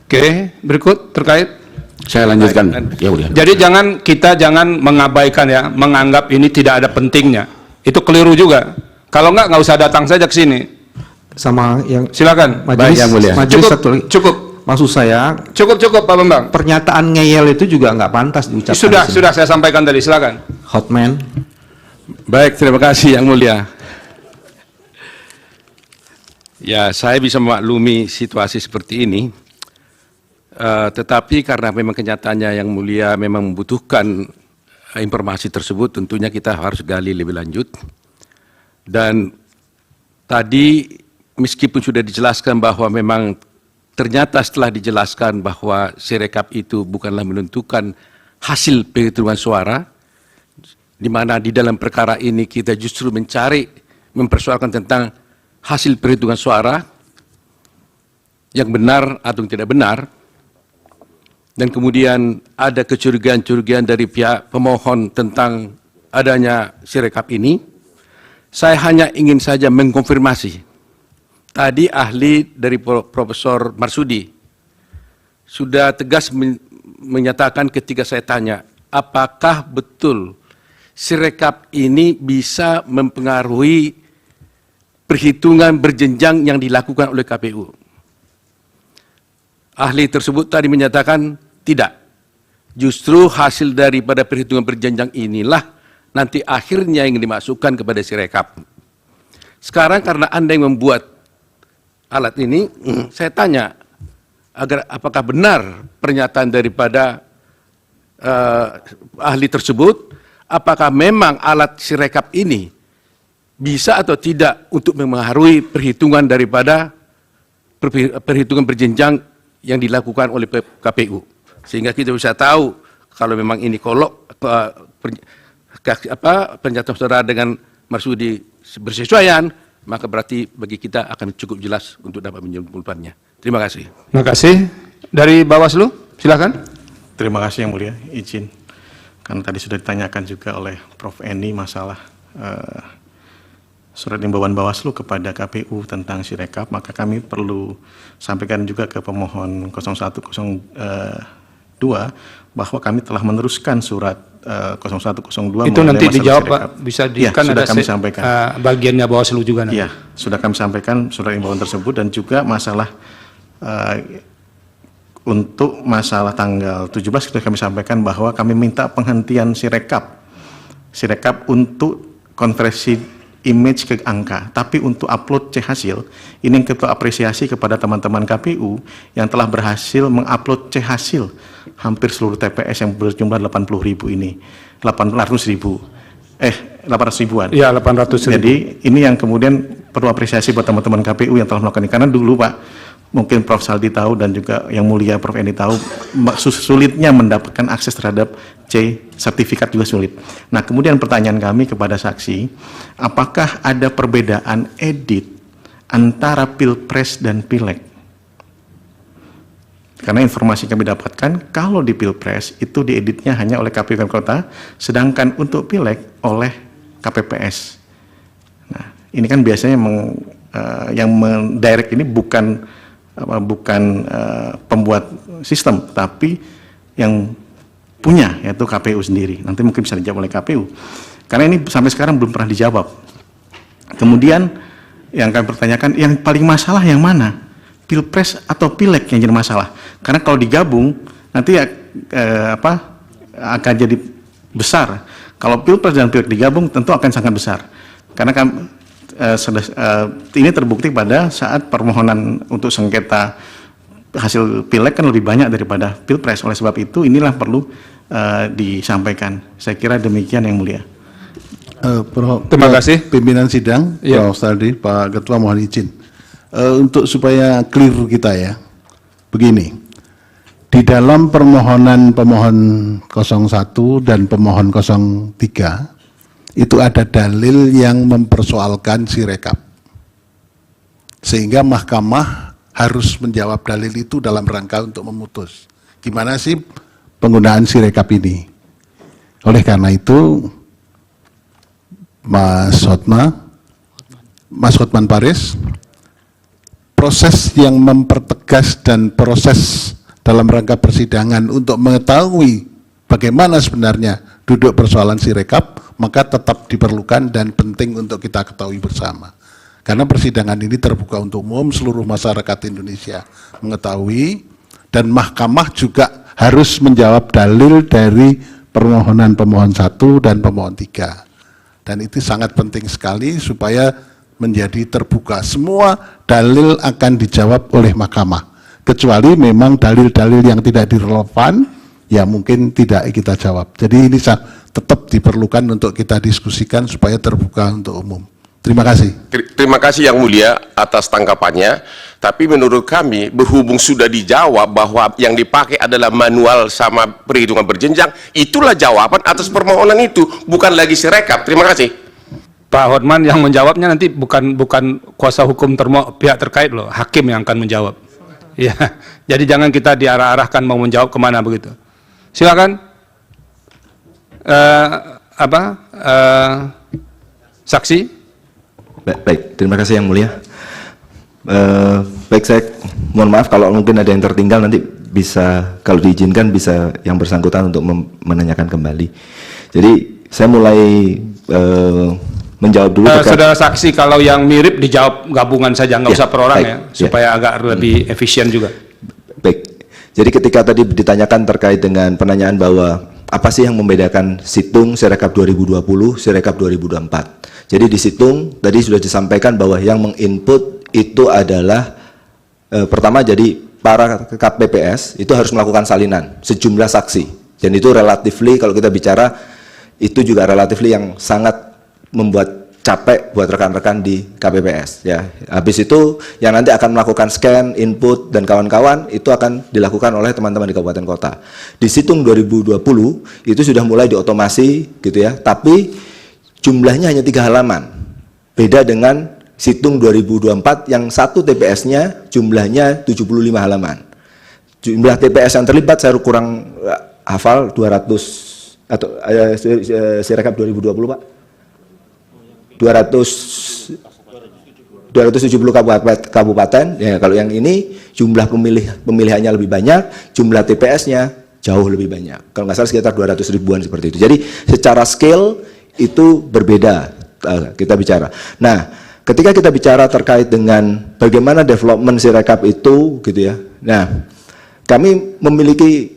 Oke, berikut terkait. Saya lanjutkan. Ya, udah. Jadi kita jangan mengabaikan ya, menganggap ini tidak ada pentingnya. Itu keliru juga. Kalau nggak usah datang saja ke sini. Sama yang Silakan. majelis, Yang Mulia. majelis Cukup, cukup. Maksud saya, Cukup Pak Bambang. pernyataan ngeyel itu juga nggak pantas diucapkan. Sudah saya sampaikan tadi. Silakan. Hotman. Baik, terima kasih Yang Mulia. Ya, saya bisa memaklumi situasi seperti ini. Tetapi karena memang kenyataannya Yang Mulia memang membutuhkan informasi tersebut, tentunya kita harus gali lebih lanjut. Dan tadi meskipun sudah dijelaskan bahwa memang ternyata setelah dijelaskan bahwa Sirekap itu bukanlah menentukan hasil penghitungan suara, di mana di dalam perkara ini kita justru mempersoalkan tentang hasil perhitungan suara yang benar atau yang tidak benar, dan kemudian ada kecurigaan-curigaan dari pihak pemohon tentang adanya Sirekap ini. Saya hanya ingin saja mengkonfirmasi. Tadi ahli dari Profesor Marsudi sudah tegas menyatakan ketika saya tanya, apakah betul Sirekap ini bisa mempengaruhi perhitungan berjenjang yang dilakukan oleh KPU? Ahli tersebut tadi menyatakan tidak. Justru hasil daripada perhitungan berjenjang inilah nanti akhirnya yang dimasukkan kepada Sirekap. Sekarang karena Anda yang membuat alat ini, saya tanya agar apakah benar pernyataan daripada ahli tersebut, apakah memang alat Sirekap ini bisa atau tidak untuk mempengaruhi perhitungan daripada perhitungan berjenjang yang dilakukan oleh KPU, sehingga kita bisa tahu kalau memang ini pernyataan saudara dengan Marsudi bersesuaian, maka berarti bagi kita akan cukup jelas untuk dapat menyimpulkannya. Terima kasih. Terima kasih. Dari Bawaslu, silakan. Terima kasih Yang Mulia, izin. Karena tadi sudah ditanyakan juga oleh Prof. Eni masalah surat imbauan Bawaslu kepada KPU tentang Sirekap, maka kami perlu sampaikan juga ke pemohon 0102 bahwa kami telah meneruskan surat 0102. Itu nanti dijawab Pak, bisa di ya, kan sudah ada kami sampaikan. Bagiannya Bawaslu juga nanti. Iya, sudah kami sampaikan surat imbauan tersebut, dan juga masalah untuk masalah tanggal 17 sudah kami sampaikan bahwa kami minta penghentian Sirekap untuk konversi image ke angka, tapi untuk upload C hasil, ini kita apresiasi kepada teman-teman KPU yang telah berhasil mengupload C hasil hampir seluruh TPS yang berjumlah 80.000 ini, 800 ribuan. Iya, 800 ribu. Jadi ini yang kemudian perlu apresiasi buat teman-teman KPU yang telah melakukan ini, karena dulu Pak, mungkin Prof. Saldi tahu dan juga Yang Mulia Prof. Eni tahu, sulitnya mendapatkan akses terhadap C sertifikat juga sulit. Nah, kemudian pertanyaan kami kepada saksi, apakah ada perbedaan edit antara Pilpres dan Pileg? Karena informasi kami dapatkan, kalau di Pilpres itu dieditnya hanya oleh KPU Kabupaten Kota, sedangkan untuk Pileg oleh KPPS. Nah, ini kan biasanya yang mendirect ini bukan pembuat sistem, tapi yang punya, yaitu KPU sendiri. Nanti mungkin bisa dijawab oleh KPU. Karena ini sampai sekarang belum pernah dijawab. Kemudian yang kami pertanyakan, yang paling masalah yang mana? Pilpres atau Pileg yang jadi masalah? Karena kalau digabung, nanti akan jadi besar. Kalau Pilpres dan Pileg digabung, tentu akan sangat besar. Karena ini terbukti pada saat permohonan untuk sengketa hasil Pileg kan lebih banyak daripada Pilpres. Oleh sebab itu inilah perlu disampaikan. Saya kira demikian Yang Mulia. Terima kasih. Pimpinan sidang, Ya. Prof. Saldi, Pak Ketua mohon izin. Untuk supaya clear kita ya, begini. Di dalam permohonan pemohon 01 dan pemohon 03, itu ada dalil yang mempersoalkan Sirekap. Sehingga mahkamah harus menjawab dalil itu dalam rangka untuk memutus. Gimana sih penggunaan Sirekap ini? Oleh karena itu, Mas Hotman Paris, proses yang mempertegas dan proses dalam rangka persidangan untuk mengetahui bagaimana sebenarnya duduk persoalan Sirekap, maka tetap diperlukan dan penting untuk kita ketahui bersama. Karena persidangan ini terbuka untuk umum, seluruh masyarakat Indonesia mengetahui, dan mahkamah juga harus menjawab dalil dari permohonan pemohon 1 dan pemohon 3. Dan itu sangat penting sekali supaya menjadi terbuka. Semua dalil akan dijawab oleh mahkamah. Kecuali memang dalil-dalil yang tidak direlevan, ya mungkin tidak kita jawab. Jadi ini tetap diperlukan untuk kita diskusikan supaya terbuka untuk umum. Terima kasih. Terima kasih Yang Mulia atas tanggapannya. Tapi menurut kami, berhubung sudah dijawab bahwa yang dipakai adalah manual sama perhitungan berjenjang, itulah jawaban atas permohonan itu, bukan lagi Sirekap. Terima kasih. Pak Hotman yang menjawabnya nanti bukan kuasa hukum pihak terkait loh, hakim yang akan menjawab. Ya, jadi jangan kita diarah-arahkan mau menjawab kemana begitu. Silakan. Saksi. Baik, terima kasih Yang Mulia. Baik, saya mohon maaf kalau mungkin ada yang tertinggal, nanti bisa kalau diizinkan bisa yang bersangkutan untuk menanyakan kembali. Jadi saya mulai menjawab dulu. Saudara saksi, kalau yang mirip dijawab gabungan saja, nggak usah per orang ya, supaya agak lebih efisien juga. Baik, jadi ketika tadi ditanyakan terkait dengan penanyaan bahwa apa sih yang membedakan Situng Sirekap 2020, Sirekap 2024. Jadi di Situng tadi sudah disampaikan bahwa yang menginput itu adalah pertama, jadi para KPPS itu harus melakukan salinan sejumlah saksi, dan itu relatifly kalau kita bicara itu juga relatifly yang sangat membuat capek buat rekan-rekan di KPPS ya. Habis itu yang nanti akan melakukan scan, input dan kawan-kawan itu akan dilakukan oleh teman-teman di kabupaten kota. Di Situng 2020 itu sudah mulai diotomasi gitu ya, tapi jumlahnya hanya 3 halaman. Beda dengan Situng 2024 yang satu TPS-nya jumlahnya 75 halaman. Jumlah TPS yang terlibat saya kurang hafal 200 atau Sirekap 2020 Pak. 270 kabupaten ya. Kalau yang ini jumlah pemilihannya lebih banyak, jumlah TPS-nya jauh lebih banyak. Kalau nggak salah sekitar 200 ribuan seperti itu. Jadi secara scale itu berbeda kita bicara. Nah, ketika kita bicara terkait dengan bagaimana development Sirekap itu gitu ya. Nah, kami memiliki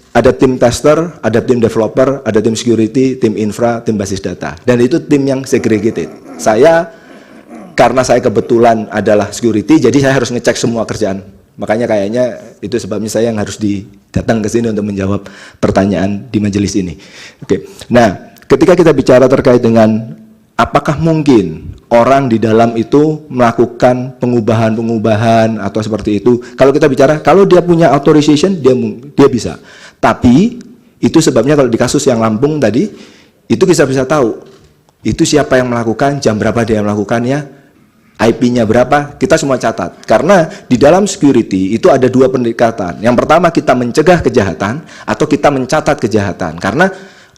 ada tim tester, ada tim developer, ada tim security, tim infra, tim basis data. Dan itu tim yang segregated. Karena saya kebetulan adalah security, jadi saya harus ngecek semua kerjaan. Makanya kayaknya itu sebabnya saya yang harus datang ke sini untuk menjawab pertanyaan di majelis ini. Oke. Nah, ketika kita bicara terkait dengan apakah mungkin orang di dalam itu melakukan pengubahan atau seperti itu, kalau kita bicara, kalau dia punya authorization, dia bisa. Tapi itu sebabnya kalau di kasus yang Lampung tadi, itu kita bisa tahu itu siapa yang melakukan, jam berapa dia melakukannya, IP-nya berapa, kita semua catat. Karena di dalam security itu ada 2 pendekatan. Yang pertama kita mencegah kejahatan atau kita mencatat kejahatan. Karena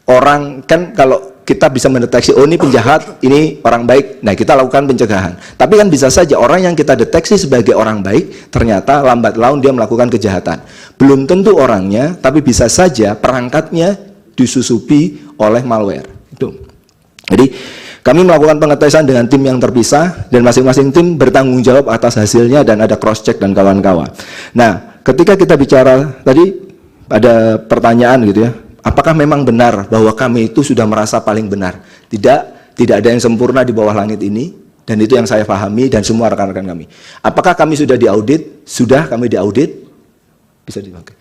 orang kan kalau kita bisa mendeteksi, oh ini penjahat, ini orang baik, nah kita lakukan pencegahan. Tapi kan bisa saja orang yang kita deteksi sebagai orang baik, ternyata lambat laun dia melakukan kejahatan. Belum tentu orangnya, tapi bisa saja perangkatnya disusupi oleh malware. Itu. Jadi kami melakukan pengetesan dengan tim yang terpisah, dan masing-masing tim bertanggung jawab atas hasilnya, dan ada cross check dan kawan-kawan. Nah, ketika kita bicara tadi ada pertanyaan gitu ya, apakah memang benar bahwa kami itu sudah merasa paling benar? Tidak ada yang sempurna di bawah langit ini, dan itu yang saya pahami dan semua rekan-rekan kami. Apakah kami sudah diaudit? Sudah, kami diaudit. Bisa dipakai.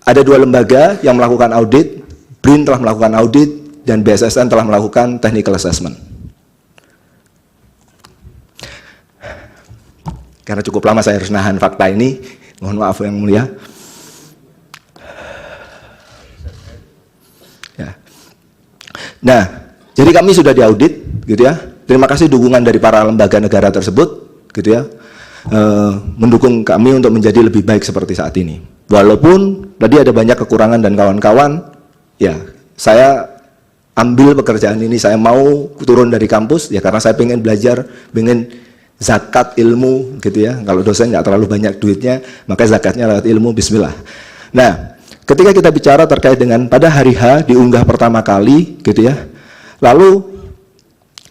Ada 2 lembaga yang melakukan audit, BRIN telah melakukan audit, dan BSSN telah melakukan technical assessment. Karena cukup lama saya harus nahan fakta ini, mohon maaf yang mulia. Nah, jadi kami sudah diaudit, gitu ya. Terima kasih dukungan dari para lembaga negara tersebut, gitu ya, mendukung kami untuk menjadi lebih baik seperti saat ini. Walaupun tadi ada banyak kekurangan dan kawan-kawan, ya, saya ambil pekerjaan ini, saya mau turun dari kampus, ya karena saya pengen belajar, pengen zakat ilmu, gitu ya. Kalau dosen nggak terlalu banyak duitnya, maka zakatnya lewat ilmu, bismillah. Nah, ketika kita bicara terkait dengan pada hari H diunggah pertama kali gitu ya, lalu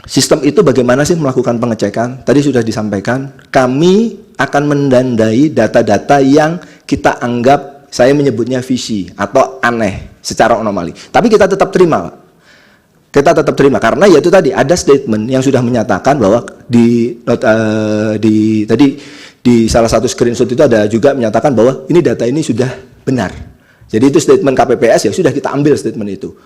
sistem itu bagaimana sih melakukan pengecekan? Tadi sudah disampaikan, kami akan mendandai data-data yang kita anggap, saya menyebutnya visi atau aneh secara anomali. Tapi kita tetap terima, kita tetap terima karena yaitu tadi ada statement yang sudah menyatakan bahwa di salah satu screenshot itu ada juga menyatakan bahwa ini data ini sudah benar. Jadi itu statement KPPS, ya sudah kita ambil statement itu.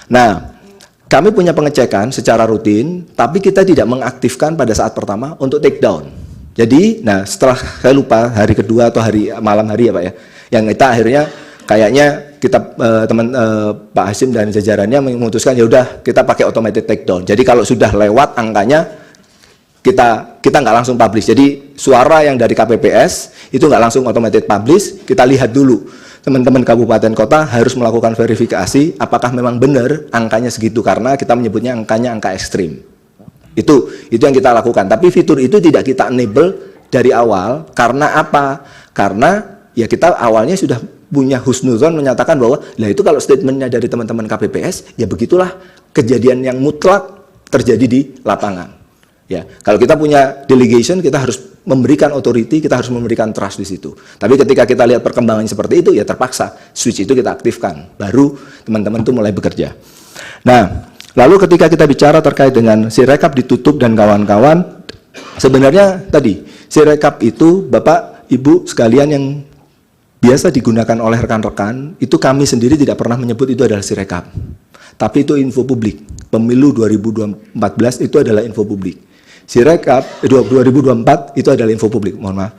Nah, kami punya pengecekan secara rutin, tapi kita tidak mengaktifkan pada saat pertama untuk take down. Jadi, nah setelah saya lupa hari kedua atau malam hari ya Pak ya, yang kita akhirnya kayaknya kita Pak Hasim dan jajarannya memutuskan ya udah kita pakai automated take down. Jadi kalau sudah lewat angkanya kita nggak langsung publish. Jadi suara yang dari KPPS itu nggak langsung automated publish, kita lihat dulu. Teman-teman kabupaten kota harus melakukan verifikasi apakah memang benar angkanya segitu, karena kita menyebutnya angkanya angka ekstrim. Itu yang kita lakukan. Tapi fitur itu tidak kita enable dari awal. Karena apa? Karena ya kita awalnya sudah punya husnuzon menyatakan bahwa lah itu kalau statementnya dari teman-teman KPPS, ya begitulah kejadian yang mutlak terjadi di lapangan. Ya, kalau kita punya delegation, kita harus memberikan authority, kita harus memberikan trust di situ. Tapi ketika kita lihat perkembangan seperti itu, ya terpaksa switch itu kita aktifkan, baru teman-teman itu mulai bekerja. Nah, lalu ketika kita bicara terkait dengan Sirekap ditutup dan kawan-kawan, sebenarnya tadi Sirekap itu Bapak Ibu sekalian yang biasa digunakan oleh rekan-rekan, itu kami sendiri tidak pernah menyebut itu adalah Sirekap. Tapi itu info publik. Pemilu 2014 itu adalah info publik. Sirekap 2024 itu adalah info publik, mohon maaf.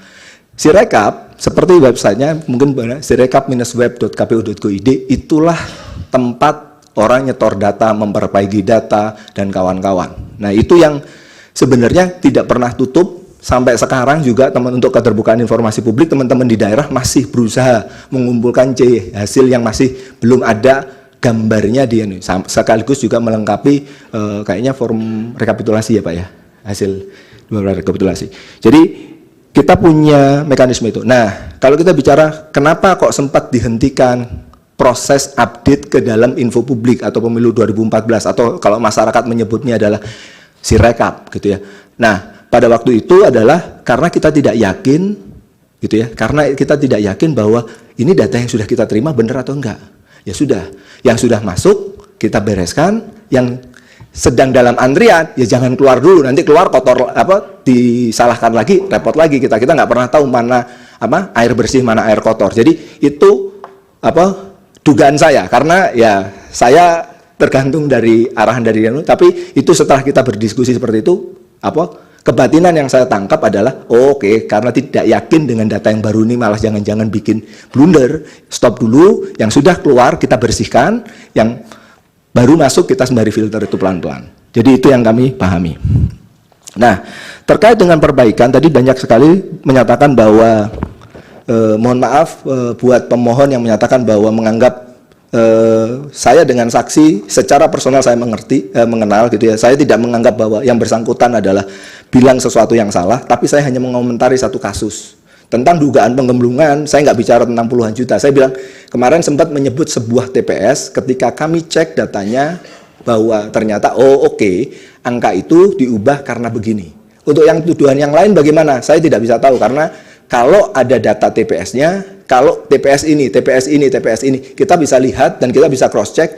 Sirekap seperti websitenya mungkin sirekap-web.kpu.go.id, itulah tempat orang nyetor data, memperbaiki data, dan kawan-kawan. Nah, itu yang sebenarnya tidak pernah tutup. Sampai sekarang juga untuk keterbukaan informasi publik, teman-teman di daerah masih berusaha mengumpulkan hasil yang masih belum ada gambarnya di ini. Sekaligus juga melengkapi kayaknya form rekapitulasi ya Pak ya, hasil rekapitulasi. Jadi kita punya mekanisme itu. Nah, kalau kita bicara kenapa kok sempat dihentikan proses update ke dalam info publik atau pemilu 2014, atau kalau masyarakat menyebutnya adalah Sirekap gitu ya. Nah, pada waktu itu adalah karena kita tidak yakin gitu ya, karena kita tidak yakin bahwa ini data yang sudah kita terima benar atau enggak. Ya sudah, yang sudah masuk kita bereskan, yang sedang dalam antrian ya jangan keluar dulu, nanti keluar kotor disalahkan lagi, repot lagi kita nggak pernah tahu mana air bersih mana air kotor. Jadi itu dugaan saya, karena ya saya tergantung dari arahan dari tapi itu setelah kita berdiskusi seperti itu kebatinan yang saya tangkap adalah oke, karena tidak yakin dengan data yang baru ini malah jangan-jangan bikin blunder, stop dulu, yang sudah keluar kita bersihkan, yang baru masuk kita sembari filter itu pelan-pelan. Jadi itu yang kami pahami. Nah, terkait dengan perbaikan tadi banyak sekali menyatakan bahwa mohon maaf buat pemohon yang menyatakan bahwa menganggap saya dengan saksi secara personal saya mengenal gitu ya. Saya tidak menganggap bahwa yang bersangkutan adalah bilang sesuatu yang salah, tapi saya hanya mengomentari satu kasus tentang dugaan penggelembungan. Saya nggak bicara tentang puluhan juta. Saya bilang kemarin sempat menyebut sebuah TPS ketika kami cek datanya bahwa ternyata angka itu diubah karena begini. Untuk yang tuduhan yang lain bagaimana? Saya tidak bisa tahu, karena kalau ada data TPS-nya, kalau TPS ini, kita bisa lihat dan kita bisa cross-check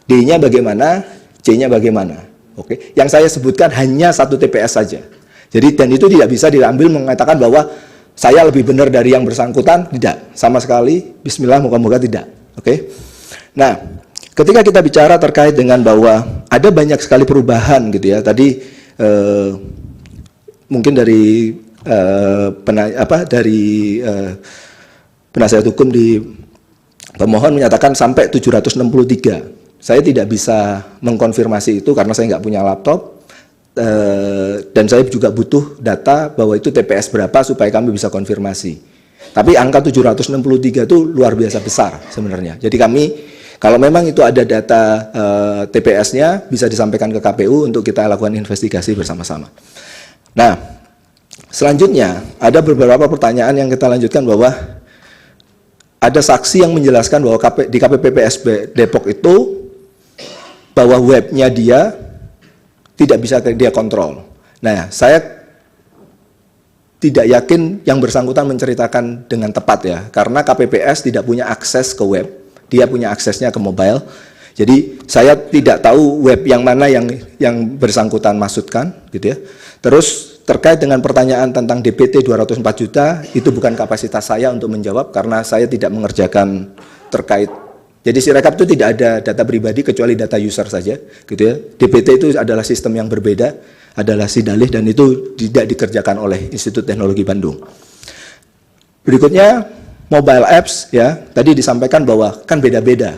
D-nya bagaimana, C-nya bagaimana. Oke, yang saya sebutkan hanya satu TPS saja. Jadi dan itu tidak bisa diambil mengatakan bahwa saya lebih benar dari yang bersangkutan, tidak, sama sekali. Bismillah, moga-moga tidak. Oke. Nah, ketika kita bicara terkait dengan bahwa ada banyak sekali perubahan gitu ya. Tadi mungkin dari penasihat hukum di pemohon menyatakan sampai 763. Saya tidak bisa mengkonfirmasi itu karena saya nggak punya laptop, dan saya juga butuh data bahwa itu TPS berapa supaya kami bisa konfirmasi. Tapi angka 763 itu luar biasa besar sebenarnya. Jadi kami kalau memang itu ada data TPS-nya bisa disampaikan ke KPU untuk kita lakukan investigasi bersama-sama. Nah, selanjutnya, ada beberapa pertanyaan yang kita lanjutkan bahwa ada saksi yang menjelaskan bahwa di KPPSB Depok itu bahwa webnya dia tidak bisa dia kontrol. Nah, saya tidak yakin yang bersangkutan menceritakan dengan tepat ya, karena KPPS tidak punya akses ke web, dia punya aksesnya ke mobile. Jadi saya tidak tahu web yang mana yang bersangkutan maksudkan, gitu ya. Terus terkait dengan pertanyaan tentang DPT 204 juta, itu bukan kapasitas saya untuk menjawab karena saya tidak mengerjakan terkait. Jadi Sirekap itu tidak ada data pribadi kecuali data user saja, gitu ya. DPT itu adalah sistem yang berbeda, adalah sidalih dan itu tidak dikerjakan oleh Institut Teknologi Bandung. Berikutnya mobile apps ya, tadi disampaikan bahwa kan beda-beda.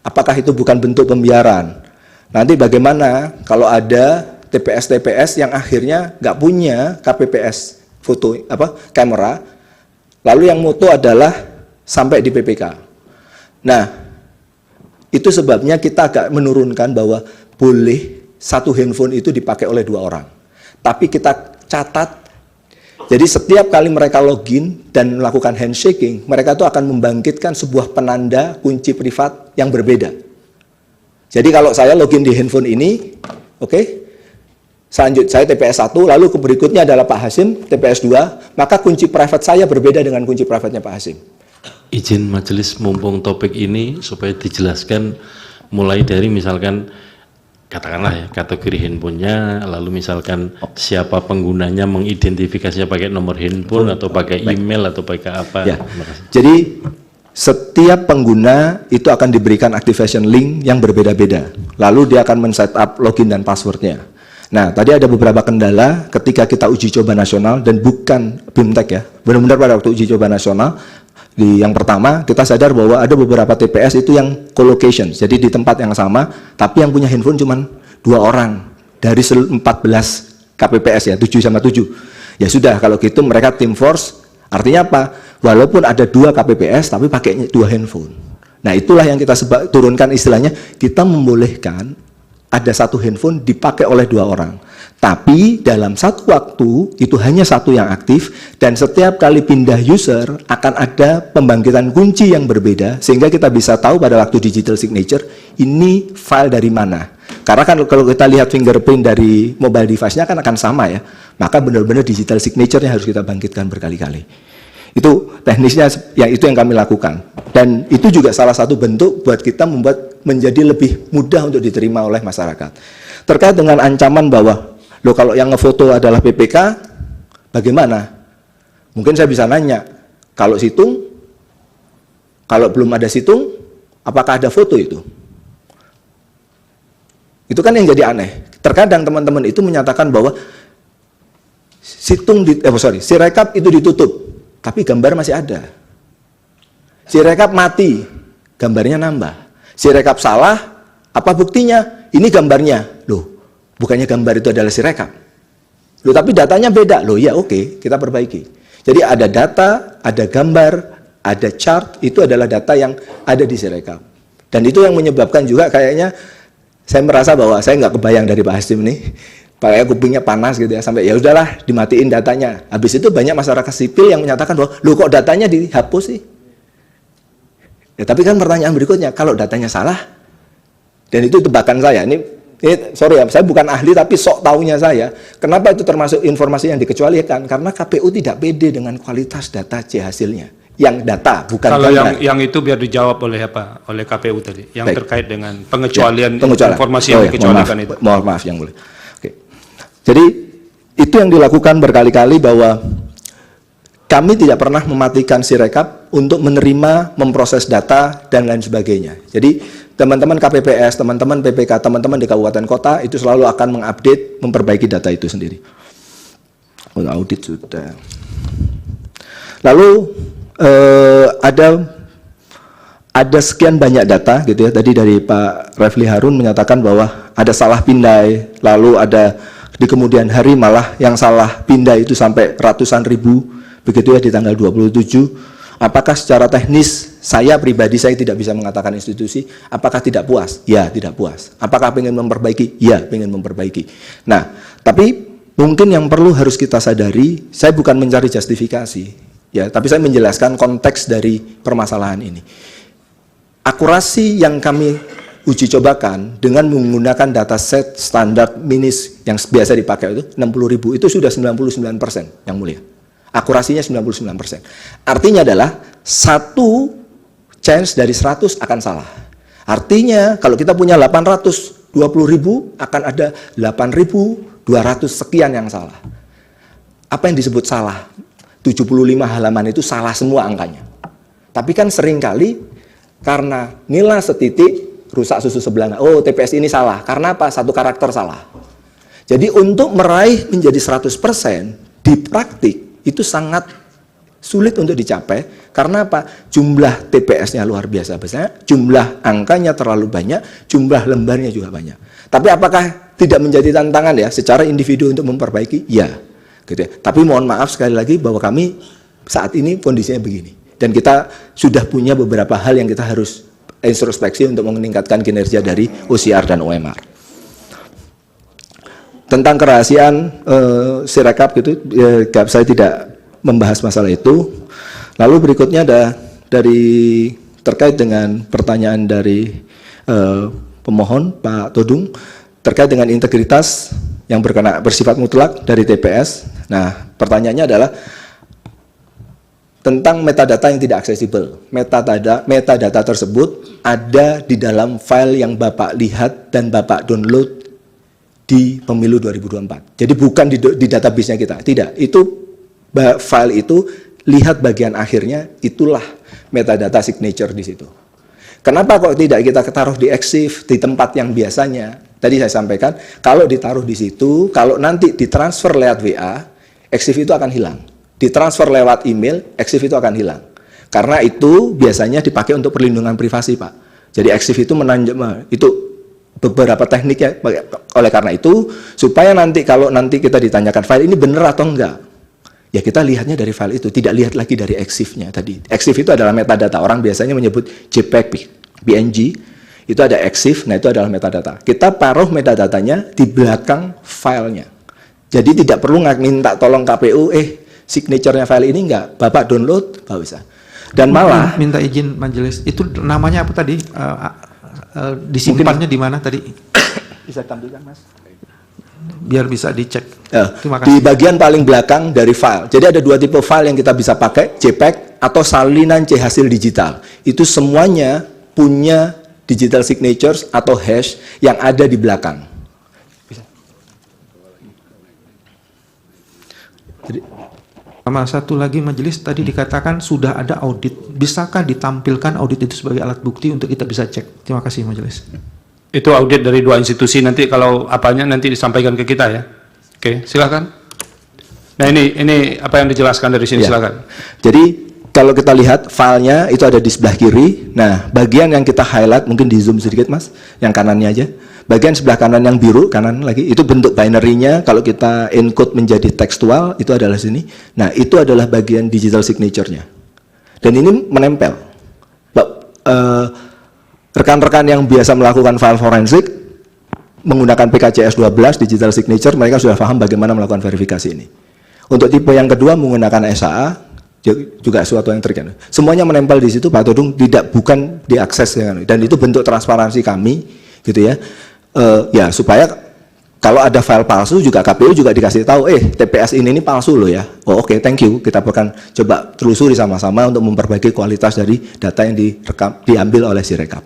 Apakah itu bukan bentuk pembiaran? Nanti bagaimana kalau ada TPS yang akhirnya nggak punya KPPS foto kamera, lalu yang moto adalah sampai di PPK. Nah, itu sebabnya kita agak menurunkan bahwa boleh satu handphone itu dipakai oleh 2 orang. Tapi kita catat, jadi setiap kali mereka login dan melakukan handshaking, mereka itu akan membangkitkan sebuah penanda kunci privat yang berbeda. Jadi kalau saya login di handphone ini, selanjutnya saya TPS 1, lalu berikutnya adalah Pak Hasim, TPS 2, maka kunci private saya berbeda dengan kunci private-nya Pak Hasim. Izin majelis mumpung topik ini supaya dijelaskan mulai dari misalkan katakanlah ya kategori handphonenya, lalu misalkan siapa penggunanya, mengidentifikasinya pakai nomor handphone atau pakai email atau pakai apa. Ya. Terima kasih. Jadi setiap pengguna itu akan diberikan activation link yang berbeda-beda. Lalu dia akan men-setup login dan passwordnya. Nah, tadi ada beberapa kendala ketika kita uji coba nasional dan bukan BIMTEK ya. Benar-benar pada waktu uji coba nasional, yang pertama kita sadar bahwa ada beberapa TPS itu yang co-location. Jadi di tempat yang sama, tapi yang punya handphone cuma 2 orang dari 14 KPPS ya, 7 sama 7. Ya sudah, kalau gitu mereka team force. Artinya apa? Walaupun ada 2 KPPS, tapi pakai 2 handphone. Nah, itulah yang kita turunkan istilahnya, kita membolehkan ada 1 handphone dipakai oleh 2 orang. Tapi dalam satu waktu itu hanya 1 yang aktif, dan setiap kali pindah user akan ada pembangkitan kunci yang berbeda, sehingga kita bisa tahu pada waktu digital signature ini file dari mana. Karena kan kalau kita lihat fingerprint dari mobile device-nya kan akan sama ya, maka benar-benar digital signature-nya harus kita bangkitkan berkali-kali. Itu teknisnya, ya itu yang kami lakukan. Dan itu juga salah satu bentuk buat kita membuat menjadi lebih mudah untuk diterima oleh masyarakat. Terkait dengan ancaman bahwa, loh kalau yang ngefoto adalah PPK, bagaimana? Mungkin saya bisa nanya, kalau situng, kalau belum ada situng, apakah ada foto itu? Itu kan yang jadi aneh. Terkadang teman-teman itu menyatakan bahwa Sirekap itu ditutup, tapi gambar masih ada. Sirekap mati, gambarnya nambah. Sirekap salah, apa buktinya? Ini gambarnya. Loh, bukannya gambar itu adalah Sirekap. Loh, tapi datanya beda. Loh, ya oke, kita perbaiki. Jadi ada data, ada gambar, ada chart, itu adalah data yang ada di Sirekap. Dan itu yang menyebabkan juga kayaknya saya merasa bahwa saya nggak kebayang dari Pak Hasim nih. Kayak kupingnya panas gitu ya, sampai ya udahlah dimatiin datanya. Habis itu banyak masyarakat sipil yang menyatakan bahwa, loh kok datanya dihapus sih? Ya, tapi kan pertanyaan berikutnya, kalau datanya salah, dan itu tebakan saya, ini sorry ya, saya bukan ahli tapi sok taunya saya, kenapa itu termasuk informasi yang dikecualikan? Karena KPU tidak pede dengan kualitas data C hasilnya. Yang data, bukan kalau gambar. yang itu biar dijawab oleh apa? Oleh KPU tadi, yang Baik. terkait dengan pengecualian, Pengecualian. informasi yang dikecualikan itu. Mohon maaf yang boleh. Jadi itu yang dilakukan berkali-kali bahwa kami tidak pernah mematikan Sirekap untuk menerima, memproses data, dan lain sebagainya. Jadi teman-teman KPPS, teman-teman PPK, teman-teman di kabupaten kota itu selalu akan mengupdate, memperbaiki data itu sendiri. Audit sudah. Lalu ada sekian banyak data gitu ya. Tadi dari Pak Refli Harun menyatakan bahwa ada salah pindai, lalu ada di kemudian hari malah yang salah pindah itu sampai ratusan ribu, begitu ya di tanggal 27. Apakah secara teknis saya pribadi saya tidak bisa mengatakan institusi, apakah tidak puas? Ya, tidak puas. Apakah ingin memperbaiki? Ya, ingin memperbaiki. Nah, tapi mungkin yang perlu harus kita sadari, saya bukan mencari justifikasi, ya, tapi saya menjelaskan konteks dari permasalahan ini. Akurasi yang kami uji cobakan dengan menggunakan dataset standar MINIS yang biasa dipakai itu 60.000 itu sudah 99% yang mulia. Akurasinya 99%. Artinya adalah 1 chance dari 100 akan salah. Artinya kalau kita punya 820.000 akan ada 8.200 sekian yang salah. Apa yang disebut salah? 75 halaman itu salah semua angkanya. Tapi kan seringkali karena nilai setitik rusak susu sebelah. Oh, TPS ini salah. Karena apa? 1 karakter salah. Jadi untuk meraih menjadi 100% di praktik itu sangat sulit untuk dicapai. Karena apa? Jumlah TPS-nya luar biasa besar, jumlah angkanya terlalu banyak, jumlah lembarnya juga banyak. Tapi apakah tidak menjadi tantangan ya secara individu untuk memperbaiki? Ya. Gitu ya. Tapi mohon maaf sekali lagi bahwa kami saat ini kondisinya begini. Dan kita sudah punya beberapa hal yang kita harus introspeksi untuk meningkatkan kinerja dari OCR dan OMR. Tentang kerahasiaan Sirekap gitu, saya tidak membahas masalah itu. Lalu berikutnya ada dari terkait dengan pertanyaan dari pemohon Pak Todung terkait dengan integritas yang bersifat mutlak dari TPS. Nah, pertanyaannya adalah tentang metadata yang tidak aksesibel. Metadata tersebut ada di dalam file yang Bapak lihat dan Bapak download di pemilu 2024. Jadi bukan di database-nya kita. Tidak, itu file itu lihat bagian akhirnya, itulah metadata signature di situ. Kenapa kok tidak kita taruh di EXIF di tempat yang biasanya? Tadi saya sampaikan, kalau ditaruh di situ, kalau nanti ditransfer lewat WA, EXIF itu akan hilang. Ditransfer lewat email, EXIF itu akan hilang. Karena itu biasanya dipakai untuk perlindungan privasi, Pak. Jadi EXIF itu itu beberapa tekniknya. Oleh karena itu, supaya nanti kalau nanti kita ditanyakan file ini benar atau enggak, ya kita lihatnya dari file itu, tidak lihat lagi dari EXIF-nya tadi. EXIF itu adalah metadata. Orang biasanya menyebut JPEG, PNG, itu ada EXIF, nah itu adalah metadata. Kita taruh metadatanya di belakang filenya. Jadi tidak perlu minta tolong KPU, signature-nya file ini enggak, Bapak download, Bapak bisa. Dan malah minta izin majelis, itu namanya apa tadi? Disimpannya di mana tadi? Bisa tampilkan, Mas? Biar bisa dicek. Terima kasih. Di bagian paling belakang dari file. Jadi ada dua tipe file yang kita bisa pakai, JPEG atau salinan C hasil digital. Itu semuanya punya digital signatures atau hash yang ada di belakang. Sama satu lagi majelis, tadi dikatakan sudah ada audit. Bisakah ditampilkan audit itu sebagai alat bukti untuk kita bisa cek? Terima kasih majelis. Itu audit dari dua institusi, nanti kalau apanya nanti disampaikan ke kita ya. Oke, silakan. Nah ini apa yang dijelaskan dari sini, Ya. silakan. Jadi kalau kita lihat filenya itu ada di sebelah kiri. Nah, bagian yang kita highlight, mungkin di zoom sedikit Mas, yang kanannya aja. Bagian sebelah kanan yang biru, kanan lagi, itu bentuk binary-nya. Kalau kita encode menjadi tekstual, itu adalah sini. Nah, itu adalah bagian digital signature-nya. Dan ini menempel. Rekan-rekan yang biasa melakukan file forensik, menggunakan PKCS 12 digital signature, mereka sudah paham bagaimana melakukan verifikasi ini. Untuk tipe yang kedua menggunakan SAA, juga suatu yang terkait. Semuanya menempel di situ, Pak Todung, bukan diakses dan itu bentuk transparansi kami, gitu ya. Ya supaya kalau ada file palsu juga KPU juga dikasih tahu, TPS ini palsu loh ya. Oh oke, thank you. Kita akan coba telusuri sama-sama untuk memperbaiki kualitas dari data yang diambil oleh Sirekap.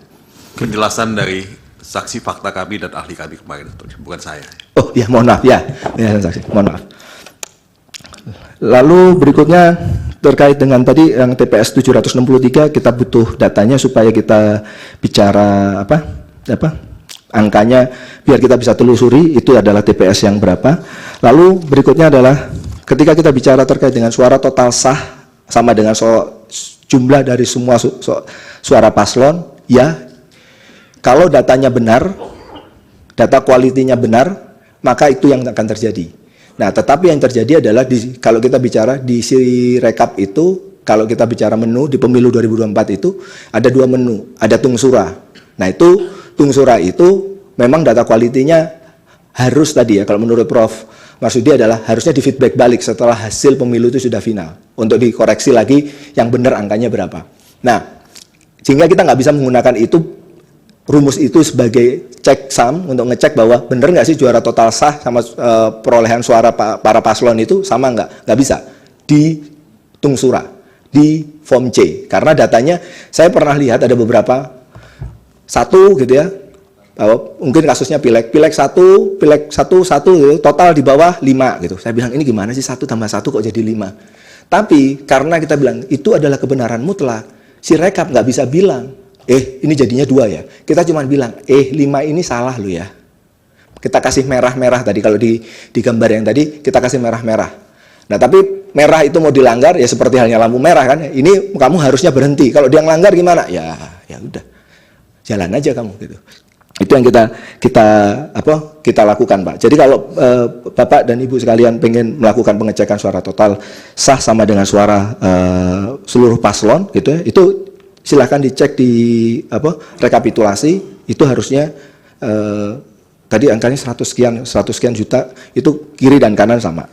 Penjelasan dari saksi fakta kami dan ahli kami kemarin, bukan saya. Oh ya, mohon maaf ya, saksi, mohon maaf. Lalu berikutnya terkait dengan tadi yang TPS 763, kita butuh datanya supaya kita bicara angkanya biar kita bisa telusuri itu adalah TPS yang berapa. Lalu berikutnya adalah ketika kita bicara terkait dengan suara total sah sama dengan jumlah dari semua suara paslon, ya kalau datanya benar, data kualitinya benar, maka itu yang akan terjadi. Nah, tetapi yang terjadi adalah kalau kita bicara di Sirekap itu, kalau kita bicara menu di pemilu 2024 itu ada dua menu, ada tungsura. Nah, itu tungsura itu memang data kualitinya harus tadi ya, kalau menurut Prof. Marsudi adalah harusnya di feedback balik setelah hasil pemilu itu sudah final untuk dikoreksi lagi yang benar angkanya berapa. Nah, sehingga kita nggak bisa menggunakan rumus itu sebagai cek sum untuk ngecek bahwa benar nggak sih juara total sah sama perolehan suara para paslon itu sama nggak bisa di tungsura, di form C, karena datanya saya pernah lihat ada beberapa satu gitu ya, mungkin kasusnya pilek satu gitu, total di bawah 5 gitu. Saya bilang ini gimana sih 1 tambah 1 kok jadi 5? Tapi karena kita bilang itu adalah kebenaran mutlak, Sirekap nggak bisa bilang, ini jadinya 2 ya. Kita cuma bilang, 5 ini salah lo ya. Kita kasih merah-merah tadi, kalau di gambar yang tadi kita kasih merah-merah. Nah tapi merah itu mau dilanggar ya seperti halnya lampu merah kan. Ini kamu harusnya berhenti. Kalau dia ngelanggar gimana? Ya udah. Jalan aja kamu gitu. Itu yang kita lakukan, Pak. Jadi kalau Bapak dan Ibu sekalian pengen melakukan pengecekan suara total sah sama dengan suara seluruh paslon gitu ya, itu silahkan dicek di rekapitulasi. Itu harusnya tadi angkanya 100 sekian juta, itu kiri dan kanan sama.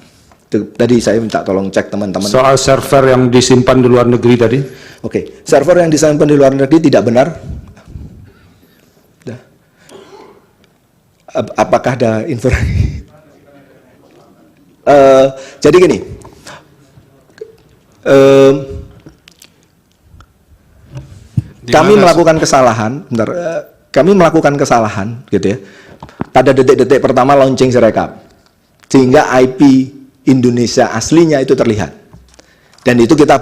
Tadi saya minta tolong cek teman-teman. Soal server yang disimpan di luar negeri tadi. Oke, server yang disimpan di luar negeri tidak benar. Apakah ada informasi? Jadi gini, kami melakukan kesalahan, kami melakukan kesalahan, gitu ya. pada detik-detik pertama launching Sirekap. Sehingga IP Indonesia aslinya itu terlihat. Dan itu kita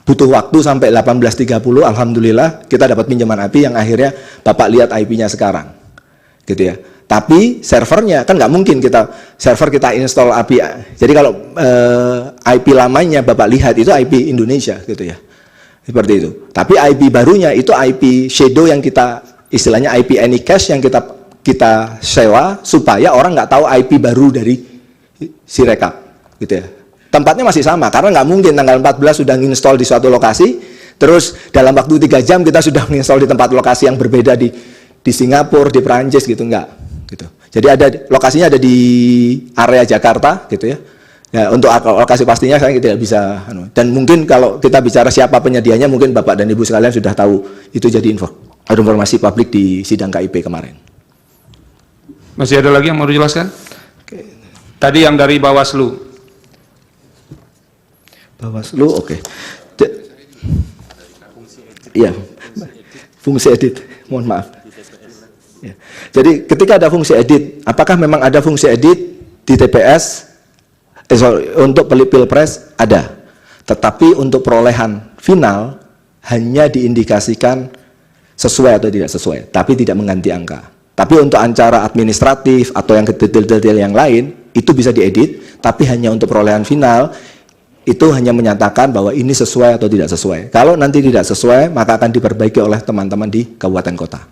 butuh waktu sampai 18.30, alhamdulillah kita dapat pinjaman IP yang akhirnya Bapak lihat IP-nya sekarang. Gitu ya. Tapi servernya kan nggak mungkin server kita install API. Jadi kalau IP lamanya Bapak lihat itu IP Indonesia gitu ya. Seperti itu. Tapi IP barunya itu IP shadow yang kita istilahnya IP Anycache yang kita sewa supaya orang nggak tahu IP baru dari Sirekap gitu ya. Tempatnya masih sama karena nggak mungkin tanggal 14 sudah install di suatu lokasi, terus dalam waktu 3 jam kita sudah install di tempat lokasi yang berbeda di Singapura, di Perancis gitu, enggak gitu. Jadi lokasinya ada di area Jakarta gitu ya. Ya, untuk lokasi pastinya saya tidak bisa. Dan mungkin kalau kita bicara siapa penyedianya, mungkin Bapak dan Ibu sekalian sudah tahu. Itu jadi informasi publik di sidang KIP kemarin. Masih ada lagi yang mau dijelaskan? Tadi yang dari Bawaslu. Bawaslu, oke. Iya, fungsi edit. Mohon maaf. Ya. Jadi ketika ada fungsi edit, apakah memang ada fungsi edit di TPS? Untuk Pilpres ada, tetapi untuk perolehan final hanya diindikasikan sesuai atau tidak sesuai, tapi tidak mengganti angka. Tapi untuk acara administratif atau yang detail-detail yang lain itu bisa diedit, tapi hanya untuk perolehan final itu hanya menyatakan bahwa ini sesuai atau tidak sesuai. Kalau nanti tidak sesuai, maka akan diperbaiki oleh teman-teman di kabupaten kota.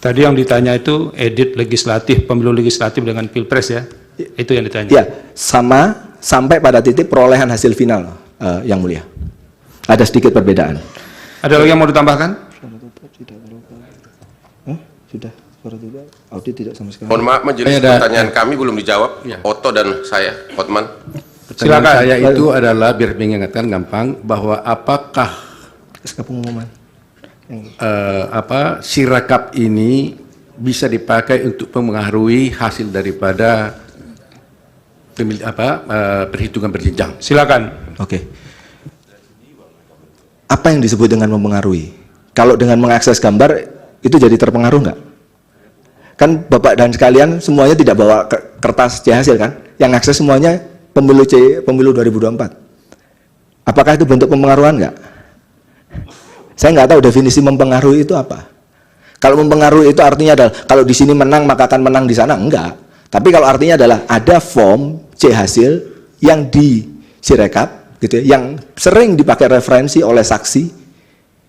Tadi yang ditanya itu edit legislatif, pemilu legislatif dengan Pilpres ya? Itu yang ditanya? Ya, sama sampai pada titik perolehan hasil final, Yang Mulia. Ada sedikit perbedaan. Ada lagi yang mau ditambahkan? Sudah, audit tidak sama sekali. Mohon maaf majelis, pertanyaan kami belum dijawab. Otto dan saya, Hotman. Pertanyaan saya itu adalah biar mengingatkan gampang bahwa apakah Sirekap ini bisa dipakai untuk mempengaruhi hasil daripada perhitungan berjenjang. Silakan. Oke. Apa yang disebut dengan mempengaruhi? Kalau dengan mengakses gambar itu jadi terpengaruh nggak? Kan Bapak dan sekalian semuanya tidak bawa kertas C hasil kan? Yang akses semuanya pemilu 2024. Apakah itu bentuk pempengaruhan nggak? Saya nggak tahu definisi mempengaruhi itu apa. Kalau mempengaruhi itu artinya adalah kalau di sini menang maka akan menang di sana, enggak. Tapi kalau artinya adalah ada form C hasil yang di Sirekap gitu ya, yang sering dipakai referensi oleh saksi,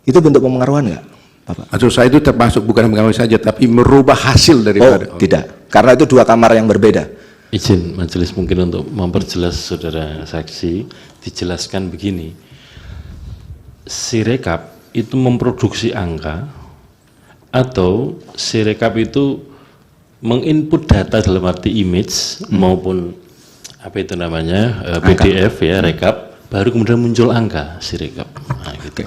itu bentuk mempengaruhan enggak, Bapak? Maksud saya itu termasuk bukan mempengaruhi saja, tapi merubah hasil daripada. Tidak, karena itu dua kamar yang berbeda. Izin majelis mungkin untuk memperjelas saudara saksi, dijelaskan begini. Sirekap itu memproduksi angka atau Sirekap itu menginput data dalam arti image maupun apa itu namanya PDF ya, rekap, baru kemudian muncul angka Sirekap. Nah, gitu.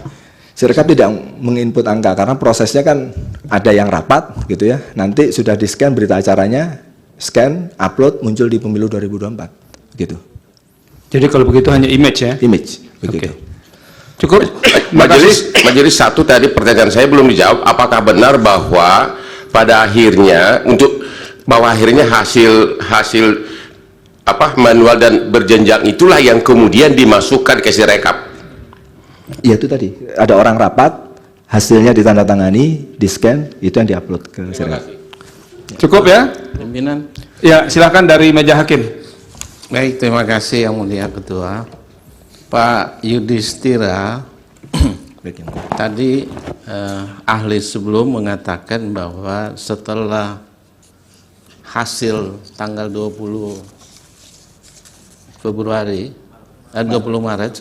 Sirekap tidak menginput angka karena prosesnya kan ada yang rapat gitu ya. Nanti sudah di-scan berita acaranya, scan, upload, muncul di pemilu 2024 gitu. Jadi kalau begitu hanya image ya? Image begitu. Okay. Cukup. Majelis satu tadi pertanyaan saya belum dijawab. Apakah benar bahwa pada akhirnya hasil manual dan berjenjang itulah yang kemudian dimasukkan ke Sirekap? Iya itu tadi ada orang rapat, hasilnya ditandatangani, di scan, itu yang diupload ke Sirekap. Cukup ya? Pimpinan. Ya silakan dari meja hakim. Baik, terima kasih Yang Mulia Ketua. Pak Yudhistira, tadi ahli sebelum mengatakan bahwa setelah hasil tanggal 20 Maret,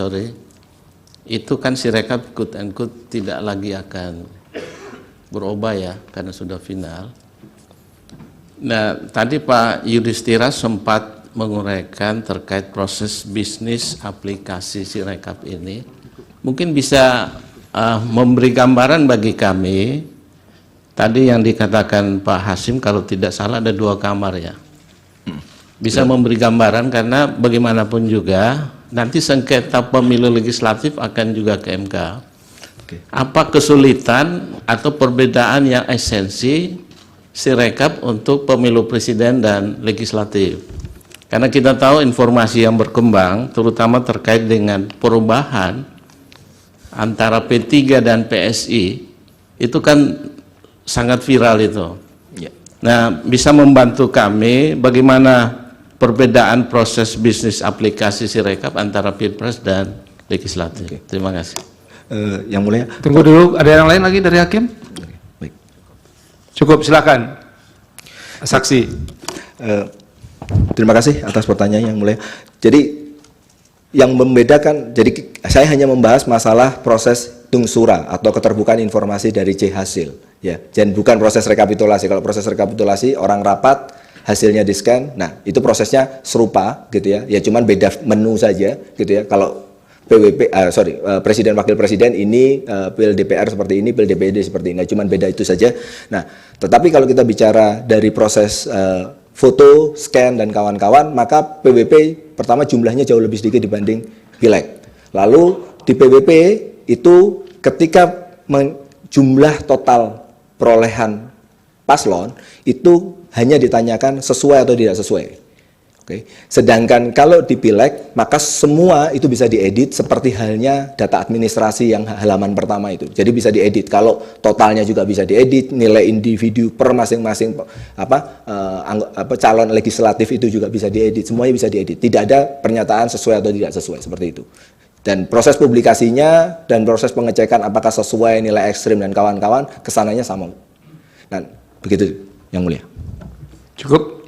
itu kan Sirekap quote and quote tidak lagi akan berubah ya, karena sudah final. Nah, tadi Pak Yudhistira sempat menguraikan terkait proses bisnis aplikasi Sirekap ini. Mungkin bisa memberi gambaran bagi kami. Tadi yang dikatakan Pak Hasim kalau tidak salah ada 2 kamar ya. Bisa memberi gambaran karena bagaimanapun juga nanti sengketa pemilu legislatif akan juga ke MK. Apa kesulitan atau perbedaan yang esensi Sirekap untuk pemilu presiden dan legislatif. Karena kita tahu informasi yang berkembang, terutama terkait dengan perubahan antara P3 dan PSI, itu kan sangat viral itu. Nah, bisa membantu kami bagaimana perbedaan proses bisnis aplikasi Sirekap antara Pilpres dan legislatif. Terima kasih. Yang Mulia. Tunggu dulu, ada yang lain lagi dari hakim? Baik. Cukup, silakan. Saksi. Terima kasih atas pertanyaan Yang Mulia. Jadi yang membedakan, jadi saya hanya membahas masalah proses tungsura atau keterbukaan informasi dari C hasil, ya, dan bukan proses rekapitulasi. Kalau proses rekapitulasi orang rapat, hasilnya di scan, nah itu prosesnya serupa, gitu ya, ya cuman beda menu saja, gitu ya. Kalau presiden wakil presiden ini pil DPR seperti ini, pil DPD seperti ini, cuman beda itu saja. Nah, tetapi kalau kita bicara dari proses foto, scan dan kawan-kawan, maka PWP pertama jumlahnya jauh lebih sedikit dibanding pileg. Lalu di PWP itu ketika jumlah total perolehan paslon itu hanya ditanyakan sesuai atau tidak sesuai. Oke. Sedangkan kalau di pileg maka semua itu bisa diedit seperti halnya data administrasi yang halaman pertama itu. Jadi bisa diedit. Kalau totalnya juga bisa diedit, nilai individu per masing-masing calon legislatif itu juga bisa diedit. Semuanya bisa diedit. Tidak ada pernyataan sesuai atau tidak sesuai seperti itu. Dan proses publikasinya dan proses pengecekan apakah sesuai nilai ekstrim dan kawan-kawan kesananya sama. Dan begitu Yang Mulia. Cukup.